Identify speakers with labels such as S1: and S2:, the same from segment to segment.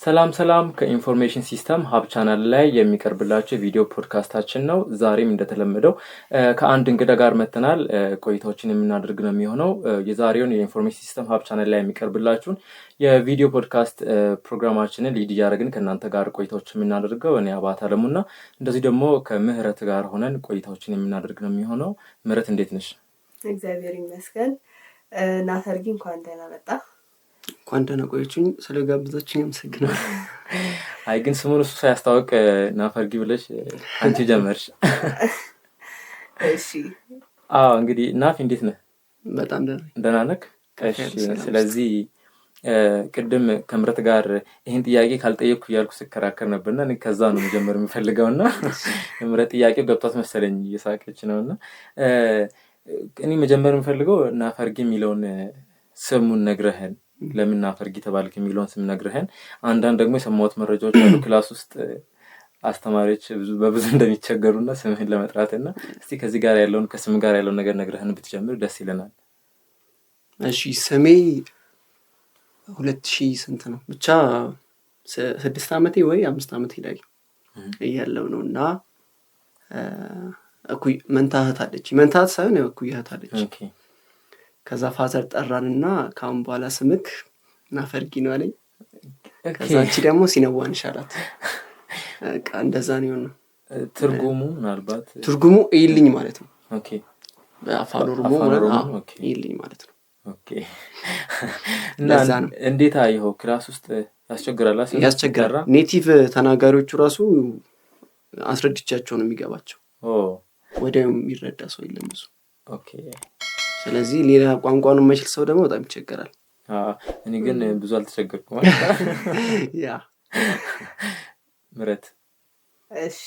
S1: ሰላም ከኢንፎርሜሽን ሲስተም ሀብ ቻናል ላይ የሚቀርብላችሁ ቪዲዮ ፖድካስታችን ነው። ዛሬም እንደተለመደው ከአንድ እንግዳ ጋር መተናል። ቆይታዎችን የምናደርግ ነው የሚሆነው። የዛሬውን የኢንፎርሜሽን ሲስተም ሀብ ቻናል ላይ የሚቀርብላችሁን የቪዲዮ ፖድካስት ፕሮግራማችንን ሊድ እያደረግን ከእናንተ ጋር ቆይታዎችን የምናደርገው እኔ አባት አለሙና እንደዚህ ደግሞ ከምህረት ጋር ሆነን ቆይታዎችን የምናደርግ ነው የሚሆነው። ምህረት እንዴት ነሽ?
S2: እግዚአብሔር ይመስገን። ናፈርጊ እንኳን ደህና መጣ።
S3: እንኳን ደህና ቆያችሁኝ። ስለጋበዛችሁኝ አመሰግናለሁ።
S1: አይ ግን ስሙን እሱ ሳያስታውቅ ናፈርጊ ብለሽ አንቺ ጀመርሽ።
S2: እሺ
S1: እንግዲህ ናፊ እንዴት ነህ?
S3: በጣም
S1: ደህና ነህ? እሺ ስለዚህ ቅድም ከምረት ጋር ይሄን ጥያቄ ካልጠየቅኩ እያልኩ ስከራከር ነበርና እኔ ከዛ ነው መጀመር የምፈልገውና ምረት ጥያቄው ገብቷት መሰለኝ እየሳቀች ነውና እኔ መጀመር የምፈልገው ናፈርጊ የሚለውን ስሙን ነግረህን ለምን ናፈርጊ ተባልክ የሚለውን ስም ነግረህን፣ አንዳንድ ደግሞ የሰማሁት መረጃዎች አሉ ክላስ ውስጥ አስተማሪዎች በብዙ እንደሚቸገሩና ስምህን ለመጥራትና እስቲ ከዚህ ጋር ያለውን ከስም ጋር ያለውን ነገር ነግረህን ብትጀምር ደስ ይለናል።
S3: እሺ ስሜ 2000 ስንት ነው ብቻ 6 ዓመቴ ወይ 5 ዓመቴ ላይ እያለው ነውና እኩይ መንታት አለች መንታት ሳይሆን እኩያት አለች።
S1: ኦኬ
S3: ከዛ ፋዘር ጠራንና ካሁን በኋላ ስምክ ናፈርጊ ነው አለኝ። ከዛ አንቺ ደግሞ ሲነዋን ይሻላት በቃ እንደዛ ነው።
S1: ትርጉሙ ምናልባት
S3: ትርጉሙ እይልኝ ማለት ነው።
S1: ኦኬ
S3: በአፋን ኦሮሞ እይልኝ ማለት ነው።
S1: ኦኬ እና እንዴት አይሆ ክላስ ውስጥ ያስቸግራል?
S3: ኔቲቭ ተናጋሪዎቹ ራሱ አስረድቻቸው ነው የሚገባቸው። ወዲያው የሚረዳ ሰው የለም ብዙ።
S1: ኦኬ
S3: ስለዚህ ሌላ ቋንቋውን የማይችል ሰው ደግሞ በጣም ይቸገራል።
S1: እኔ ግን ብዙ አልተቸገርኩም ማለት
S3: ያ
S1: ምረት።
S2: እሺ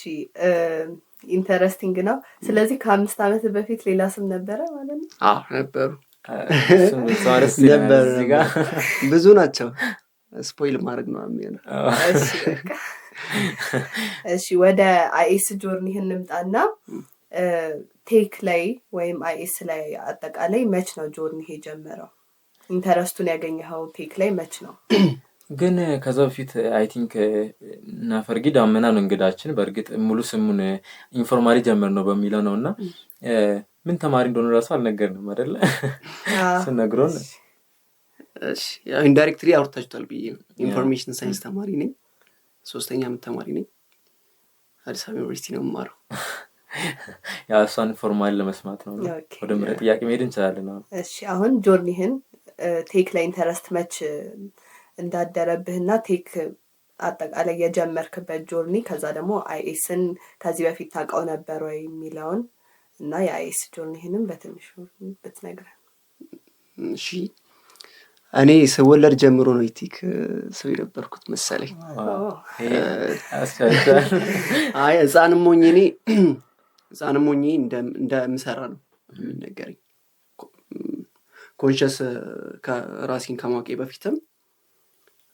S2: ኢንተረስቲንግ ነው። ስለዚህ ከ5 ዓመት በፊት ሌላ ስም ነበረ ማለት ነው?
S3: ነበሩ።
S1: ነበር
S3: ብዙ ናቸው። ስፖይል ማድረግ ነው የሚሆነው።
S2: እሺ ወደ አይኤስ ጆርኒህን እንምጣና ቴክ ላይ ወይም አይኤስ ላይ አጠቃላይ መች ነው ጆርኒህ የጀመረው? ኢንተረስቱን ያገኘኸው ቴክ ላይ መች ነው?
S1: ግን ከዛ በፊት አይ ቲንክ ናፈርጊ ዳመና ነው እንግዳችን። በእርግጥ ሙሉ ስሙን ኢንፎርማሊ ጀመር ነው በሚለው ነውና ምን ተማሪ እንደሆነ ራሱ አልነገርንም አይደለ? ስነግሮን
S3: እሺ ያው ኢንዳይሬክትሊ አውርታችኋል ብዬ ኢንፎርሜሽን ሳይንስ ተማሪ ነኝ። 3ኛ ዓመት ተማሪ ነኝ። አዲስ አበባ ዩኒቨርሲቲ ነው የምማረው።
S1: ያ እሷን ፎርማሊ ለመስማት ነው። ወደ ምረት ጥያቄ መሄድ እንችላለን።
S2: እሺ አሁን ጆርኒህን ቴክ ላይ ኢንተረስት መች እንዳደረብህና ቴክ አጠቃላይ የጀመርክበት ጆርኒ፣ ከዛ ደግሞ አይኤስን ከዚህ በፊት ታውቀው ነበር ወይ የሚለውን እና የአይኤስ ጆርኒህንም በትንሹ ብትነግረን።
S3: እሺ እኔ ስወለድ ጀምሮ ነው ቴክ ሰው የነበርኩት መሰለኝ። አይ ህፃንም ሆኜ እንደምሰራ ነው የሚነገረኝ። ኮንሽስ ከራሴን ከማወቄ በፊትም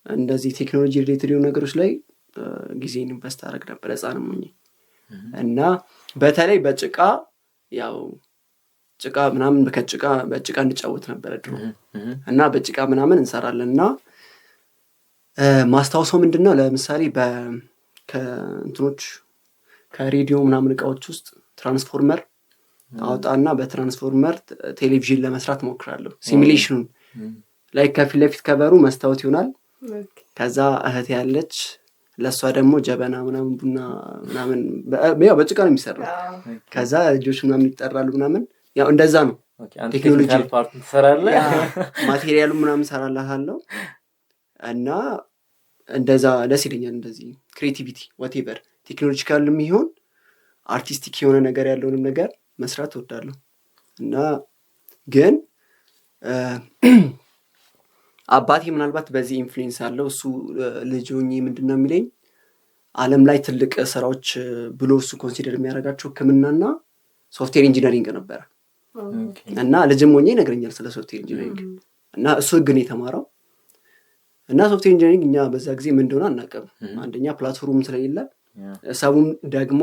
S3: እንደዚህ ቴክኖሎጂ ሪሌትድ የሆኑ ነገሮች ላይ ጊዜን ኢንቨስት አደረግ ነበር ህፃንም ሆኜ እና በተለይ በጭቃ ያው ጭቃ ምናምን በጭቃ እንጫወት ነበር ድሮ እና በጭቃ ምናምን እንሰራለንና ማስታወሰው ምንድነው ለምሳሌ ከእንትኖች ከሬዲዮ ምናምን እቃዎች ውስጥ ትራንስፎርመር አውጣና በትራንስፎርመር ቴሌቪዥን ለመስራት ሞክራለሁ። ሲሙሌሽኑን ላይ ከፊት ለፊት ከበሩ መስታወት ይሆናል። ከዛ እህት ያለች ለሷ ደግሞ ጀበና ምናምን ቡና ምናምን ያው በጭቃ ነው የሚሰራው። ከዛ ልጆች ምናምን ይጠራሉ ምናምን ያው እንደዛ ነው። ቴክኖሎጂ
S1: ፓርት ትሰራለህ፣
S3: ማቴሪያሉ ምናምን ሰራላታለሁ እና እንደዛ ደስ ይለኛል። እንደዚህ ክሬቲቪቲ whatever ቴክኖሎጂካልም ይሁን አርቲስቲክ የሆነ ነገር ያለውንም ነገር መስራት እወዳለሁ። እና ግን አባቴ ምናልባት በዚህ ኢንፍሉዌንስ አለው። እሱ ልጅ ሆኜ ምንድነው የሚለኝ ዓለም ላይ ትልቅ ስራዎች ብሎ እሱ ኮንሲደር የሚያደርጋቸው ሕክምናና ሶፍትዌር ኢንጂነሪንግ ነበር። እና ልጅም ሆኜ ይነግረኛል ስለ ሶፍትዌር ኢንጂነሪንግ እና እሱ ግን የተማረው እና ሶፍትዌር ኢንጂነሪንግ እኛ በዛ ጊዜ ምን እንደሆነ አናውቅም። አንደኛ ፕላትፎርም ስለሌለ ሰውም ደግሞ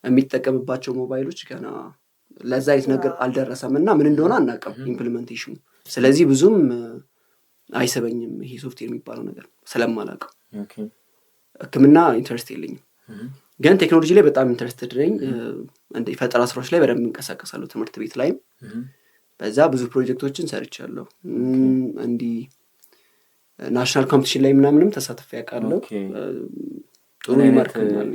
S3: የሚጠቀምባቸው ሞባይሎች ገና ለዛ አይነት ነገር አልደረሰም እና ምን እንደሆነ አናውቅም ኢምፕሊሜንቴሽኑ። ስለዚህ ብዙም አይሰበኝም ይሄ ሶፍትዌር የሚባለው ነገር ስለማላውቀው ህክምና ኢንተረስት የለኝም፣ ግን ቴክኖሎጂ ላይ በጣም ኢንተረስትድ ነኝ። እንደ ፈጠራ ስራዎች ላይ በደንብ እንቀሳቀሳለሁ። ትምህርት ቤት ላይ በዛ ብዙ ፕሮጀክቶችን ሰርቻለሁ። እንዲህ ናሽናል ኮምፒቲሽን ላይ ምናምንም ተሳትፌ ያውቃለሁ። ጥሩ ይማርክናል።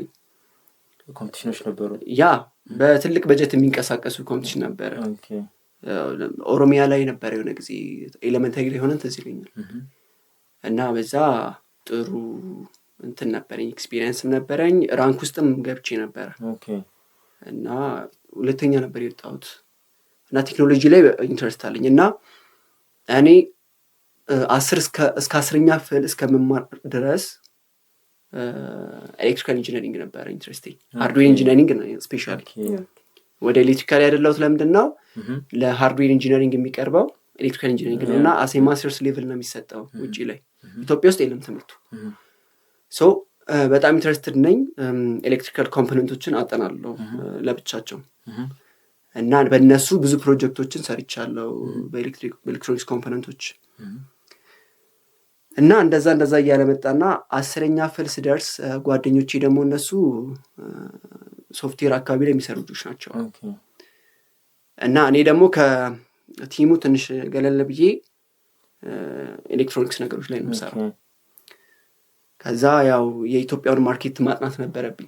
S1: ኮምፒቲሽኖች ነበሩ?
S3: ያ በትልቅ በጀት የሚንቀሳቀሱ ኮምፒቲሽን ነበረ። ኦሮሚያ ላይ ነበረ የሆነ ጊዜ ኤሌመንታሪ ላይ ሆነን ትዝ ይለኛል። እና በዛ ጥሩ እንትን ነበረኝ፣ ኤክስፒሪየንስም ነበረኝ። ራንክ ውስጥም ገብቼ ነበረ እና 2ኛ ነበር የወጣሁት። እና ቴክኖሎጂ ላይ ኢንተረስት አለኝ እና እኔ 10 እስከ 10ኛ ክፍል እስከመማር ድረስ ኤሌክትሪካል ኢንጂነሪንግ ነበር ኢንትረስቴ። ሃርድዌር ኢንጂነሪንግ ነው ስፔሻሊ። ወደ ኤሌክትሪካል ያደላሁት ለምንድን ነው? ለሃርድዌር ኢንጂነሪንግ የሚቀርበው ኤሌክትሪካል ኢንጂነሪንግ ነው እና አሴ ማስተርስ ሌቭል ነው የሚሰጠው ውጪ ላይ። ኢትዮጵያ ውስጥ የለም ትምህርቱ። ሶ በጣም ኢንትረስትድ ነኝ። ኤሌክትሪካል ኮምፖነንቶችን አጠናለሁ ለብቻቸው እና በእነሱ ብዙ ፕሮጀክቶችን ሰርቻለሁ በኤሌክትሮኒክስ ኮምፖነንቶች። እና እንደዛ እያለ መጣና 10ኛ ክፍል ስደርስ ጓደኞቼ ደግሞ እነሱ ሶፍትዌር አካባቢ ላይ የሚሰሩ ልጆች ናቸው። እና እኔ ደግሞ ከቲሙ ትንሽ ገለል ብዬ ኤሌክትሮኒክስ ነገሮች ላይ ነው የምሰራው። ከዛ ያው የኢትዮጵያን ማርኬት ማጥናት ነበረብኝ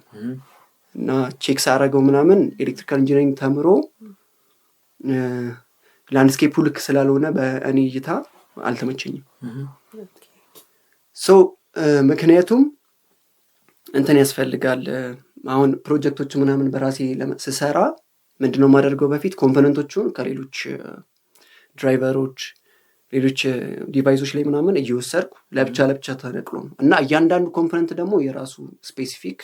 S3: እና ቼክ ሳደርገው ምናምን ኤሌክትሪካል ኢንጂነሪንግ ተምሮ ላንድስኬፑ ልክ ስላልሆነ በእኔ እይታ አልተመቸኝም። ሶ ምክንያቱም እንትን ያስፈልጋል። አሁን ፕሮጀክቶች ምናምን በራሴ ስሰራ ምንድነው የማደርገው? በፊት ኮምፖነንቶቹን ከሌሎች ድራይቨሮች፣ ሌሎች ዲቫይሶች ላይ ምናምን እየወሰድኩ ለብቻ ተነቅሎ ነው እና እያንዳንዱ ኮምፖነንት ደግሞ የራሱ ስፔሲፊክ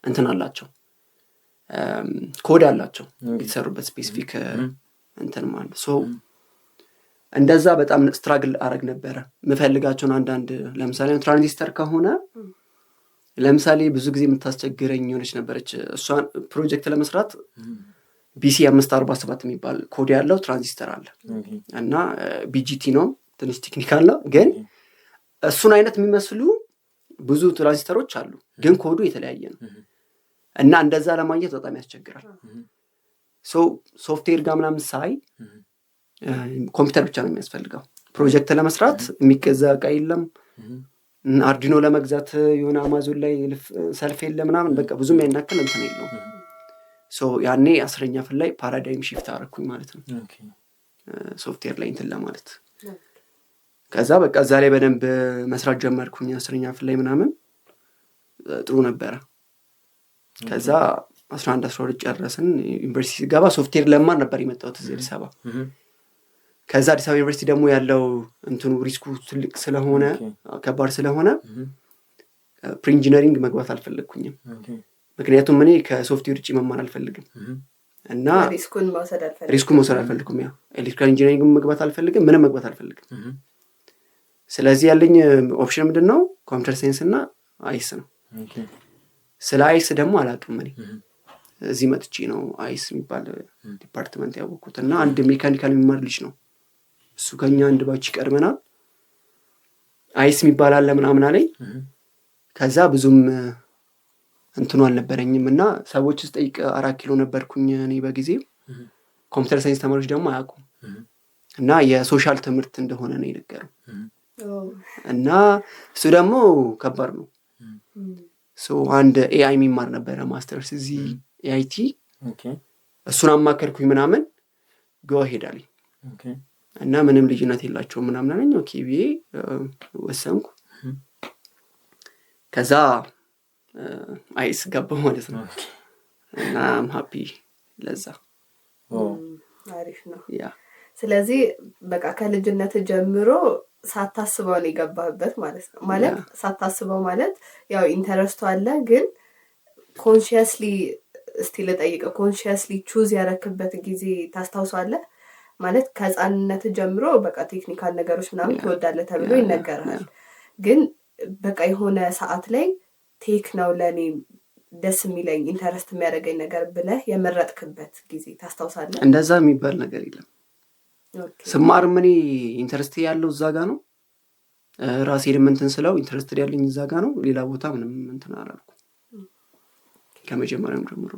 S3: እንትን አላቸው፣ ኮድ አላቸው የተሰሩበት ስፔሲፊክ እንትን ማለት። ሶ እንደዛ በጣም ስትራግል አረግ ነበረ። የምፈልጋቸውን አንዳንድ ለምሳሌ ትራንዚስተር ከሆነ ለምሳሌ ብዙ ጊዜ የምታስቸግረኝ የሆነች ነበረች። እሷን ፕሮጀክት ለመስራት BC 547 የሚባል ኮድ ያለው ትራንዚስተር አለ እና BGT ነው፣ ትንሽ ቴክኒካል ነው። ግን እሱን አይነት የሚመስሉ ብዙ ትራንዚስተሮች አሉ፣ ግን ኮዱ የተለያየ ነው እና እንደዛ ለማግኘት በጣም ያስቸግራል። ሶፍትዌር ጋር ምናምን ሳይ ኮምፒውተር ብቻ ነው የሚያስፈልገው። ፕሮጀክት ለመስራት የሚገዛ እቃ የለም። አርዲኖ ለመግዛት የሆነ አማዞን ላይ ሰልፍ የለ ምናምን፣ በቃ ብዙም ያናክል እንትን የለውም። ያኔ 10ኛ ክፍል ላይ ፓራዳይም ሺፍት አደረኩኝ ማለት ነው ሶፍትዌር ላይ እንትን ለማለት። ከዛ በቃ እዛ ላይ በደንብ መስራት ጀመርኩኝ 10ኛ ክፍል ላይ ምናምን፣ ጥሩ ነበረ። ከዛ 11 12 ጨረስን። ዩኒቨርሲቲ ገባ። ሶፍትዌር ለማር ነበር የመጣሁት እዚህ አዲስ አበባ። ከዛ አዲስ አበባ ዩኒቨርሲቲ ደግሞ ያለው እንትኑ ሪስኩ ትልቅ ስለሆነ ከባድ ስለሆነ ፕሪኢንጂነሪንግ መግባት አልፈለግኩኝም። ምክንያቱም እኔ ከሶፍትዌር ውጭ መማር አልፈልግም እና
S2: ሪስኩን
S3: መውሰድ አልፈልግም። ያው ኤሌክትሪካል ኢንጂነሪንግ መግባት አልፈልግም፣ ምንም መግባት አልፈልግም። ስለዚህ ያለኝ ኦፕሽን ምንድነው? ኮምፒውተር ሳይንስ እና አይስ ነው። ስለ አይስ ደግሞ አላውቅም። እኔ እዚህ መጥቼ ነው አይስ የሚባል ዲፓርትመንት ያወቅኩት እና አንድ ሜካኒካል የሚማር ልጅ ነው እሱ ከኛ አንድ ባች ይቀድመናል። አይስ የሚባል አለ ምናምን አለኝ። ከዛ ብዙም እንትኑ አልነበረኝም እና ሰዎች ስጠይቅ 4 ኪሎ ነበርኩኝ እኔ በጊዜው። ኮምፒውተር ሳይንስ ተማሪዎች ደግሞ አያውቁም እና የሶሻል ትምህርት እንደሆነ ነው የነገረው እና እሱ ደግሞ ከባድ ነው። አንድ ኤአይ የሚማር ነበረ ማስተርስ እዚህ ኤአይቲ። እሱን አማከርኩኝ ምናምን ጎ ሄዳለኝ እና ምንም ልዩነት የላቸውም ምናምን አለኝ። ኦኬ ብዬ ወሰንኩ። ከዛ አይስ ገባሁ ማለት ነው እና አም ሃፒ ለዛ።
S2: አሪፍ ነው። ስለዚህ በቃ ከልጅነት ጀምሮ ሳታስበው ነው የገባህበት ማለት ነው። ማለት ሳታስበው ማለት ያው ኢንተረስቱ አለ፣ ግን ኮንሺየስሊ እስቲ ልጠይቅ፣ ኮንሺየስሊ ቹዝ ያረክበት ጊዜ ታስታውሳለህ? ማለት ከህፃንነት ጀምሮ በቃ ቴክኒካል ነገሮች ምናምን ትወዳለህ ተብሎ ይነገራል፣ ግን በቃ የሆነ ሰዓት ላይ ቴክ ነው ለኔ ደስ የሚለኝ ኢንተረስት የሚያደርገኝ ነገር ብለህ የመረጥክበት ጊዜ ታስታውሳለህ?
S3: እንደዛ የሚባል ነገር የለም። ስማር ምን ኢንተረስት ያለው እዛ ጋር ነው። ራሴንም እንትን ስለው ኢንትረስትድ ያለኝ እዛ ጋ ነው። ሌላ ቦታ ምንም እንትን አላልኩም ከመጀመሪያም ጀምሮ።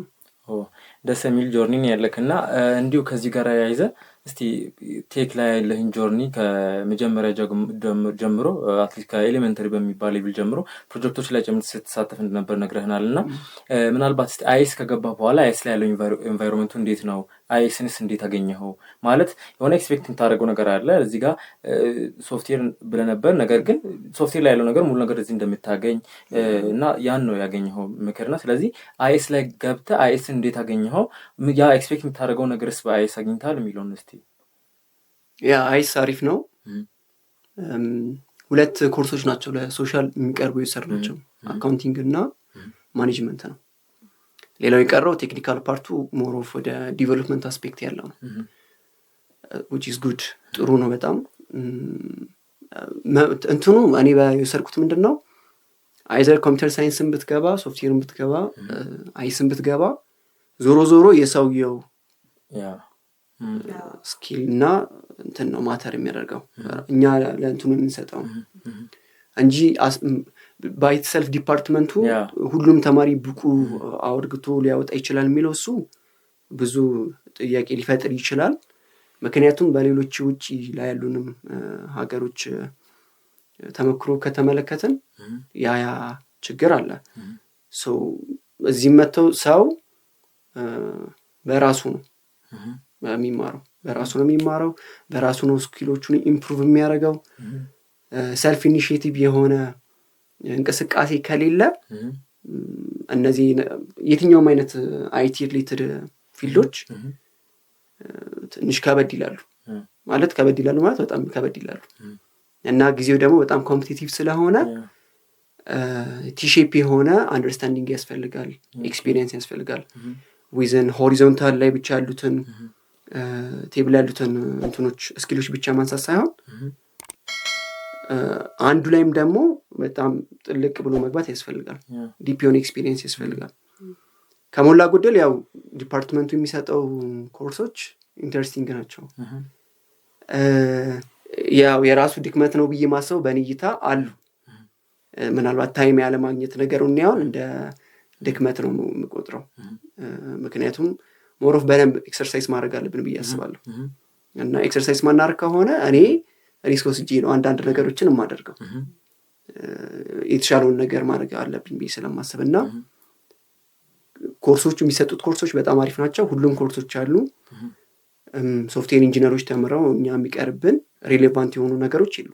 S1: ደስ የሚል ጆርኒ ያለክና እንዲሁ ከዚህ ጋር ያይዘ እስቲ ቴክ ላይ ያለህን ጆርኒ ከመጀመሪያ ጀምሮ አትሊስት ከኤሌመንተሪ በሚባል ሌቭል ጀምሮ ፕሮጀክቶች ላይ ጭምር ስትሳተፍ እንደነበር ነግረህናል። እና ምናልባት እስቲ አይኤስ ከገባ በኋላ አይኤስ ላይ ያለው ኤንቫይሮንመንቱ እንዴት ነው? አይኤስንስ እንዴት አገኘኸው? ማለት የሆነ ኤክስፔክት የምታደርገው ነገር አለ እዚህ ጋር ሶፍትዌር ብለህ ነበር፣ ነገር ግን ሶፍትዌር ላይ ያለው ነገር ሙሉ ነገር እዚህ እንደምታገኝ እና ያን ነው ያገኘኸው ምክርና። ስለዚህ አይኤስ ላይ ገብተህ አይኤስን እንዴት አገኘኸው? ያ ኤክስፔክት የምታደርገው ነገርስ በአይኤስ አግኝተሃል የሚለውን እስቲ።
S3: ያ አይኤስ አሪፍ ነው። 2 ኮርሶች ናቸው ለሶሻል የሚቀርቡ የሰርናቸው፣ አካውንቲንግ እና ማኔጅመንት ነው። ሌላው የቀረው ቴክኒካል ፓርቱ ሞር ኦፍ ወደ ዲቨሎፕመንት አስፔክት ያለው ነው which is good ጥሩ ነው በጣም። እንትኑ እኔ በየሰርኩት ምንድነው አይዘር ኮምፒውተር ሳይንስን ብትገባ ሶፍትዌርን ብትገባ አይስን ብትገባ ዞሮ ዞሮ የሰውየው ስኪል እና እንትን ነው ማተር የሚያደርገው እኛ ለእንትኑ የምንሰጠው እንጂ ባይ ሰልፍ ዲፓርትመንቱ ሁሉም ተማሪ ብቁ አውርግቶ ሊያወጣ ይችላል የሚለው እሱ ብዙ ጥያቄ ሊፈጥር ይችላል። ምክንያቱም በሌሎች ውጪ ላይ ያሉንም ሀገሮች ተመክሮ ከተመለከትን ያ ችግር አለ። ሶ እዚህ መተው ሰው በራሱ ነው የሚማረው በራሱ ነው ስኪሎቹን ኢምፕሩቭ የሚያደርገው። ሰልፍ ኢኒሺዬቲቭ የሆነ እንቅስቃሴ ከሌለ እነዚህ የትኛውም አይነት አይቲ ሪሌትድ ፊልዶች ትንሽ ከበድ ይላሉ ማለት በጣም ከበድ ይላሉ እና ጊዜው ደግሞ በጣም ኮምፒቲቲቭ ስለሆነ ቲሼፕ የሆነ አንደርስታንዲንግ ያስፈልጋል፣ ኤክስፒሪየንስ ያስፈልጋል። ዊዝን ሆሪዞንታል ላይ ብቻ ያሉትን ቴብል ያሉትን እንትኖች ስኪሎች ብቻ ማንሳት ሳይሆን አንዱ ላይም ደግሞ በጣም ጥልቅ ብሎ መግባት ያስፈልጋል። ዲፕ የሆነ ኤክስፒሪየንስ ያስፈልጋል። ከሞላ ጎደል ያው ዲፓርትመንቱ የሚሰጠው ኮርሶች ኢንተረስቲንግ ናቸው። ያው የራሱ ድክመት ነው ብዬ ማሰብ በእኔ እይታ አሉ። ምናልባት ታይም ያለማግኘት ነገሩን ያውን እንደ ድክመት ነው የምቆጥረው። ምክንያቱም ሞር ኦፍ በደንብ ኤክሰርሳይዝ ማድረግ አለብን ብዬ አስባለሁ። እና ኤክሰርሳይዝ ማናደርግ ከሆነ እኔ ሪስክ ወስጄ ነው አንዳንድ ነገሮችን የማደርገው። የተሻለውን ነገር ማድረግ አለብኝ ብዬ ስለማስብ እና ኮርሶቹ የሚሰጡት ኮርሶች በጣም አሪፍ ናቸው። ሁሉም ኮርሶች አሉ። ሶፍትዌር ኢንጂነሮች ተምረው እኛ የሚቀርብን ሪሌቫንት የሆኑ ነገሮች የሉ።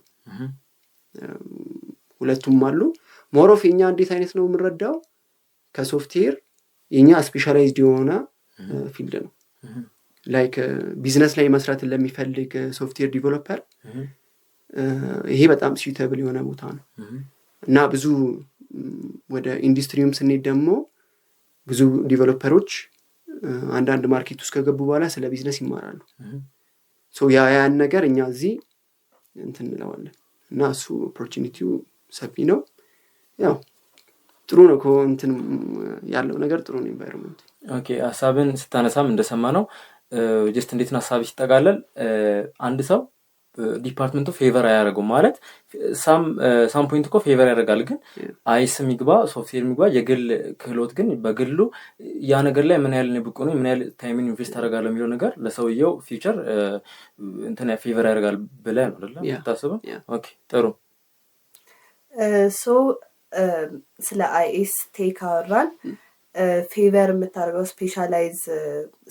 S3: ሁለቱም አሉ። ሞር ኦፍ የኛ እንዴት አይነት ነው የምንረዳው ከሶፍትዌር የኛ ስፔሻላይዝድ የሆነ ፊልድ ነው። ላይክ ቢዝነስ ላይ መስራትን ለሚፈልግ ሶፍትዌር ዲቨሎፐር ይሄ በጣም ስዊተብል የሆነ ቦታ ነው እና ብዙ ወደ ኢንዱስትሪውም ስንሄድ ደግሞ ብዙ ዲቨሎፐሮች አንዳንድ ማርኬት ውስጥ ከገቡ በኋላ ስለ ቢዝነስ ይማራሉ። ሶ ያን ነገር እኛ እዚህ እንትን እንለዋለን እና እሱ ኦፖርቹኒቲው ሰፊ ነው። ያው ጥሩ ነው እንትን ያለው ነገር ጥሩ ነው ኢንቫይሮንመንት።
S1: ኦኬ ሐሳብን ስታነሳም እንደሰማ ነው ጀስት እንዴት ነው ሐሳብ ይጠቃለል አንድ ሰው ዲፓርትመንቱ ፌቨር አያደርገው ማለት ሳም ፖይንት እኮ ፌቨር ያደርጋል፣ ግን አይስ የሚግባ ሶፍትዌር የሚግባ የግል ክህሎት ግን በግሉ ያ ነገር ላይ ምን ያህል ብቁ ነው ምን ያህል ታይምን ኢንቨስት አደርጋለሁ የሚለው ነገር ለሰውየው ፊውቸር እንትን ፌቨር ያደርጋል ብለህ ነው አይደል የምታስበው? ኦኬ ጥሩ።
S2: ሶ ስለ አይኤስ ቴክ አወራን። ፌቨር የምታደርገው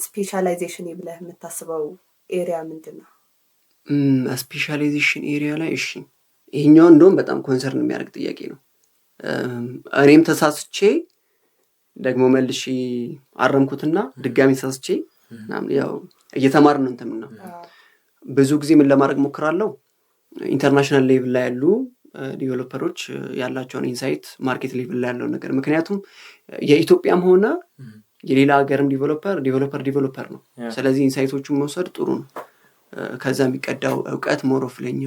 S2: ስፔሻላይዜሽን ብለህ የምታስበው ኤሪያ ምንድን ነው?
S3: ስፔሻላይዜሽን ኤሪያ ላይ እሺ፣ ይሄኛው እንደውም በጣም ኮንሰርን የሚያደርግ ጥያቄ ነው። እኔም ተሳስቼ ደግሞ መልሼ አረምኩትና ድጋሚ ተሳስቼ ያው እየተማርን ነው እንትን ነው። ብዙ ጊዜ ምን ለማድረግ ሞክራለሁ ኢንተርናሽናል ሌቭል ላይ ያሉ ዲቨሎፐሮች ያላቸውን ኢንሳይት ማርኬት ሌቭል ላይ ያለው ነገር፣ ምክንያቱም የኢትዮጵያም ሆነ የሌላ ሀገርም ዲቨሎፐር ነው። ስለዚህ ኢንሳይቶቹን መውሰድ ጥሩ ነው። ከዛ የሚቀዳው እውቀት ሞር ኦፍ ለኛ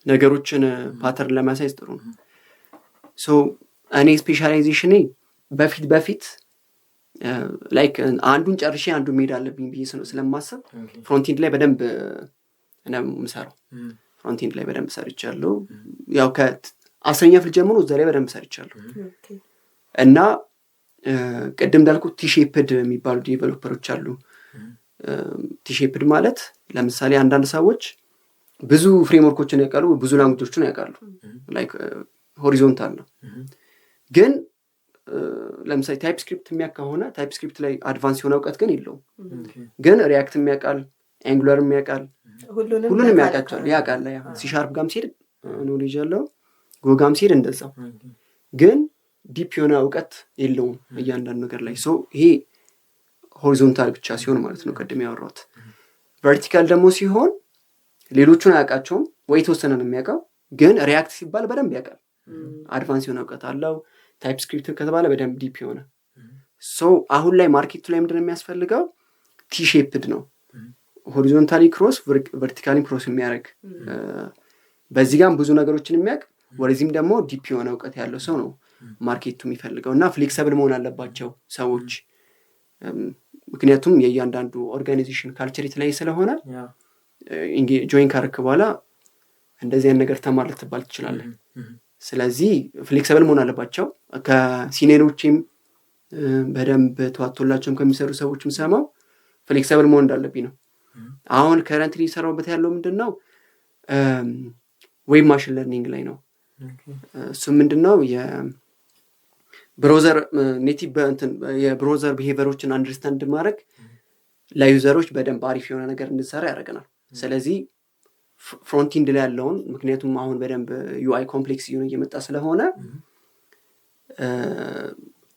S3: ነገሮችን ፓተርን ለማሳየት ጥሩ ነው። ሶ እኔ ስፔሻላይዜሽኔ በፊት ላይክ አንዱን ጨርሼ አንዱን መሄድ አለብኝ ብዬ ስለማስብ ፍሮንቲንድ ላይ በደንብ ነው የምሰራው። ፍሮንቲንድ ላይ በደንብ ሰርቻለሁ። ያው ከ10ኛ ክፍል ጀምሮ እዛ ላይ በደንብ ሰርቻለሁ። እና ቅድም እንዳልኩት ቲሼፕድ የሚባሉ ዴቨሎፐሮች አሉ። ቲሼፕድ ማለት ለምሳሌ አንዳንድ ሰዎች ብዙ ፍሬምወርኮችን ያውቃሉ፣ ብዙ ላንጉጆችን ያውቃሉ። ላይክ ሆሪዞንታል ነው። ግን ለምሳሌ ታይፕስክሪፕት የሚያውቅ ከሆነ ታይፕስክሪፕት ላይ አድቫንስ የሆነ እውቀት ግን የለውም። ግን ሪያክት የሚያውቃል፣ አንጉላር የሚያውቃል፣ ሁሉንም ያውቃል። ሲሻርፕ ጋም ሲሄድ ኖሌጅ ያለው ጎጋም ሲሄድ እንደዛው። ግን ዲፕ የሆነ እውቀት የለውም እያንዳንዱ ነገር ላይ። ሶ ይሄ ሆሪዞንታል ብቻ ሲሆን ማለት ነው ቅድም ያወራሁት። ቨርቲካል ደግሞ ሲሆን ሌሎቹን አያውቃቸውም ወይ የተወሰነ ነው የሚያውቀው። ግን ሪያክት ሲባል በደንብ ያውቃል፣ አድቫንስ የሆነ እውቀት አለው። ታይፕስክሪፕት ከተባለ በደንብ ዲፕ የሆነ። ሶ አሁን ላይ ማርኬቱ ላይ ምንድነው የሚያስፈልገው? ቲ-ሼፕድ ነው፣ ሆሪዞንታሊ ክሮስ ቨርቲካሊ ክሮስ የሚያደርግ በዚህ ጋም ብዙ ነገሮችን የሚያውቅ ወደዚህም ደግሞ ዲፕ የሆነ እውቀት ያለው ሰው ነው ማርኬቱ የሚፈልገው። እና ፍሌክሰብል መሆን አለባቸው ሰዎች፣ ምክንያቱም የእያንዳንዱ ኦርጋናይዜሽን ካልቸር የተለያየ ስለሆነ ጆይን ካረክ በኋላ እንደዚህ አይነት ነገር ተማር ልትባል ትችላለህ። ስለዚህ ፍሌክሰብል መሆን አለባቸው። ከሲኒየሮችም በደንብ ተዋቶላቸውም ከሚሰሩ ሰዎችም ሰማው ፍሌክሰብል መሆን እንዳለብኝ ነው። አሁን ከረንትሊ እየሰራሁበት ያለው ምንድነው ዌብ ማሽን ለርኒንግ ላይ ነው። እሱ ምንድነው የብሮዘር ኔቲቭ የብሮዘር ቢሄቪየሮችን አንደርስታንድ ማድረግ ለዩዘሮች በደንብ አሪፍ የሆነ ነገር እንድንሰራ ያደርገናል። ስለዚህ ፍሮንቲንድ ላይ ያለውን ምክንያቱም አሁን በደንብ ዩአይ ኮምፕሌክስ እየሆነ እየመጣ ስለሆነ